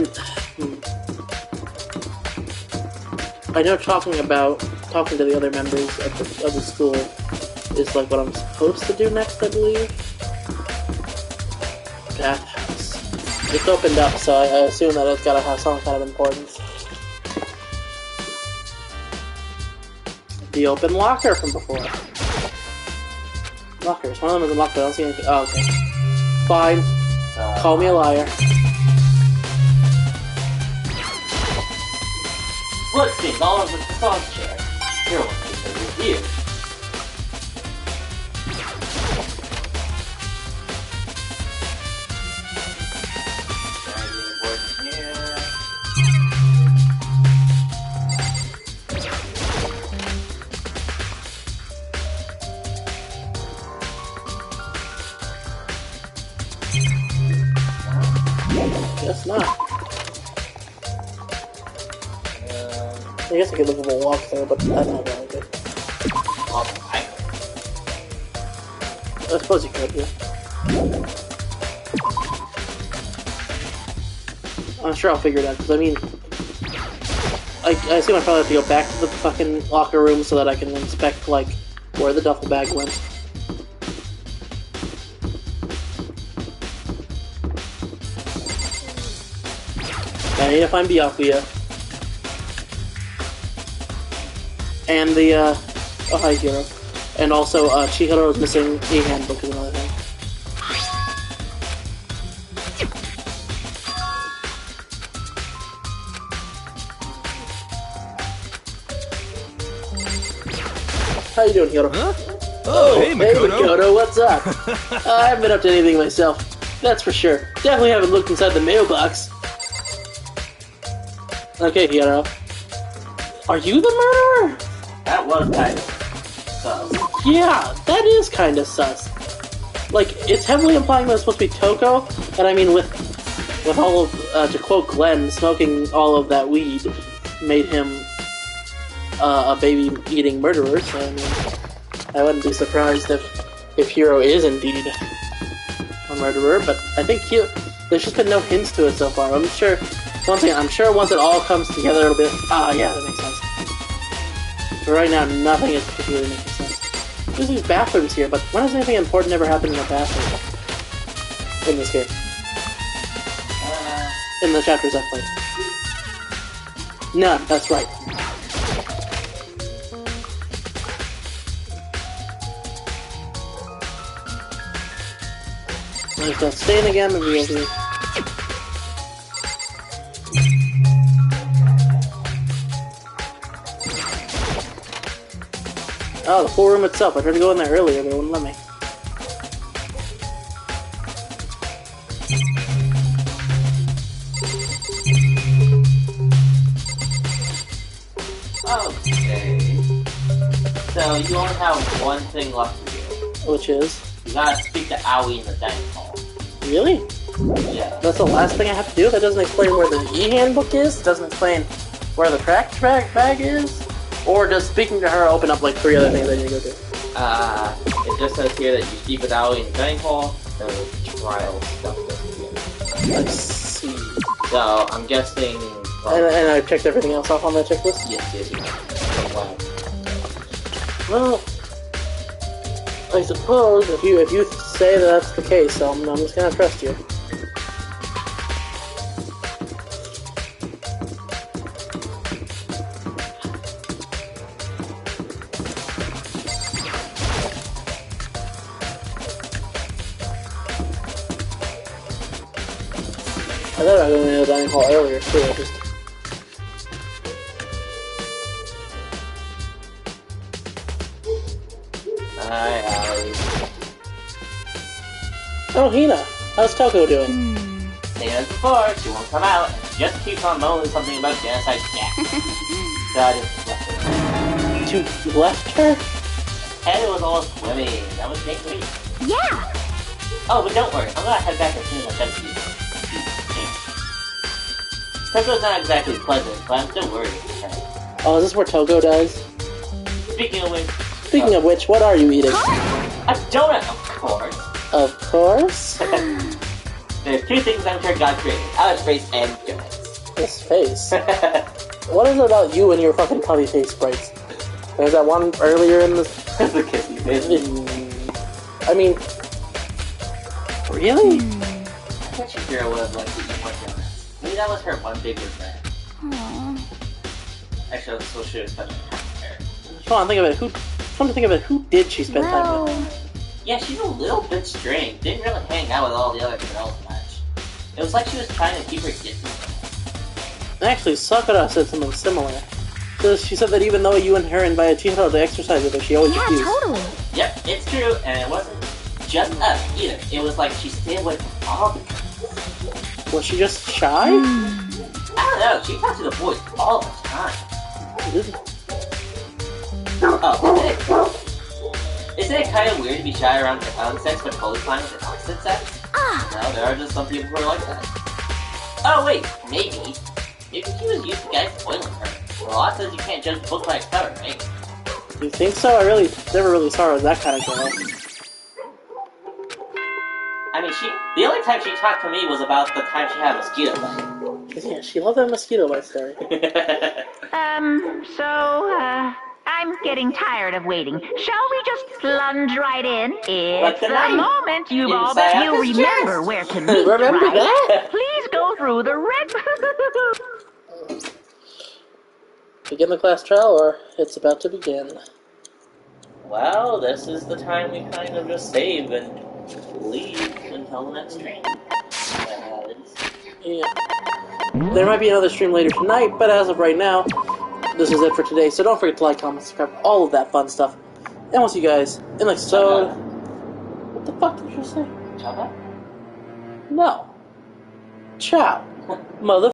know talking to the other members of the school is like what I'm supposed to do next, I believe. Bathhouse. It's opened up, so I assume that it's gotta have some kind of importance. The open locker from before. Lockers. One of them is unlocked, but I don't see anything. Oh, okay. Fine. Call me a liar. Look, Steve, all of the massage chair. Here, one piece of review. Guess not. I guess I could look at the walk there, but that's not very good. I suppose you could, yeah. I'm sure I'll figure it out, because I mean... I assume I probably have to go back to the fucking locker room so that I can inspect, like, where the duffel bag went. I need to find Byakuya. And the, oh hi Hero. And also, Chihiro's missing a handbook is another thing. How you doing, Hiro? Huh? Oh, hey, Makoto. Makoto, what's up? I haven't been up to anything myself, that's for sure. Definitely haven't looked inside the mailbox. Okay, Hiro. Are you the murderer? That was kind of sus. Yeah, that is kind of sus. Like, it's heavily implying that it's supposed to be Toko, and I mean, with all of, to quote Glenn, smoking all of that weed made him a baby-eating murderer, so I mean, I wouldn't be surprised if Hiro is indeed a murderer, but I think there's just been no hints to it so far. I'm sure, once it all comes together, it'll be, yeah, that makes sense. But right now, nothing is particularly making sense. There's these bathrooms here, but when has anything important ever happened in a bathroom? In this game. In the chapters I've played. None, that's right. There's that stain again, maybe we'll do. Oh, the pool room itself. I tried to go in there earlier, but it wouldn't let me. Okay. So you only have one thing left to do. Which is? You gotta speak to Aoi in the dining hall. Really? Yeah. That's the last thing I have to do? That doesn't explain where the e-handbook is? It doesn't explain where the crack bag is? Or does speaking to her open up like 3 other things I need to go do? It just says here that you speak with Ali in the dining hall, and the trial stuff doesn't begin. Let's see. So, I'm guessing... And I checked everything else off on that checklist? Yes. Wow. Well, I suppose if you say that that's the case, I'm just gonna trust you. I thought I was going to the dining hall earlier too. Hi, Ali. Oh, Hina, how's Toko doing? Same as before, she won't come out, and she just keeps on moaning something about genocide Jack. So I just left her. You left her? Head was all swimming. That was next week. Yeah. Oh, but don't worry, I'm gonna head back as soon as I'm done with you. Togo's not exactly pleasant, but I'm still worried. Oh, is this where Togo dies? Speaking of which, what are you eating? a donut, of course. Of course. There's 2 things I'm sure God created: Alex face and donuts. This face. What is it about you and your fucking puppy face sprites? There's that one earlier in this. The kissy face. I mean, really? I bet you Kira would have liked to eat more donuts. Maybe that was her one big regret. Actually, that's what she was spending her. Come to think of it, who did she spend time with? Yeah, she's a little bit strange. Didn't really hang out with all the other girls much. It was like she was trying to keep her distance. Actually, Sakura said something similar. She said that even though you and her invited Chihiro to exercise with her, she always refused. Totally. Yep, it's true, and it wasn't just us either. It was like she stayed away from all the girls. Was she just shy? I don't know, she talked to the boys all the time. Oh, isn't it kind of weird to be shy around your own sex but totally fine with the opposite sex? No, there are just some people who are like that. Oh wait, maybe. Maybe she was used to guys spoiling her. The law says you can't judge a book by its cover, right? You think so? I never really saw her as that kind of girl. I mean, the only time she talked to me was about the time she had a mosquito bite. Yeah, she loved that mosquito bite story. I'm getting tired of waiting. Shall we just plunge right in? It's the tonight, moment you've all inside bet you this remember chest. where to meet, Remember right? that? Please go through the red... Begin the class trial, or it's about to begin. Well, this is the time we kind of just save and leave until the next stream. Yeah. There might be another stream later tonight, but as of right now, this is it for today. So don't forget to like, comment, subscribe, all of that fun stuff. And we'll see you guys in the next episode. What the fuck did you just say? Ciao. No. Ciao. Mother.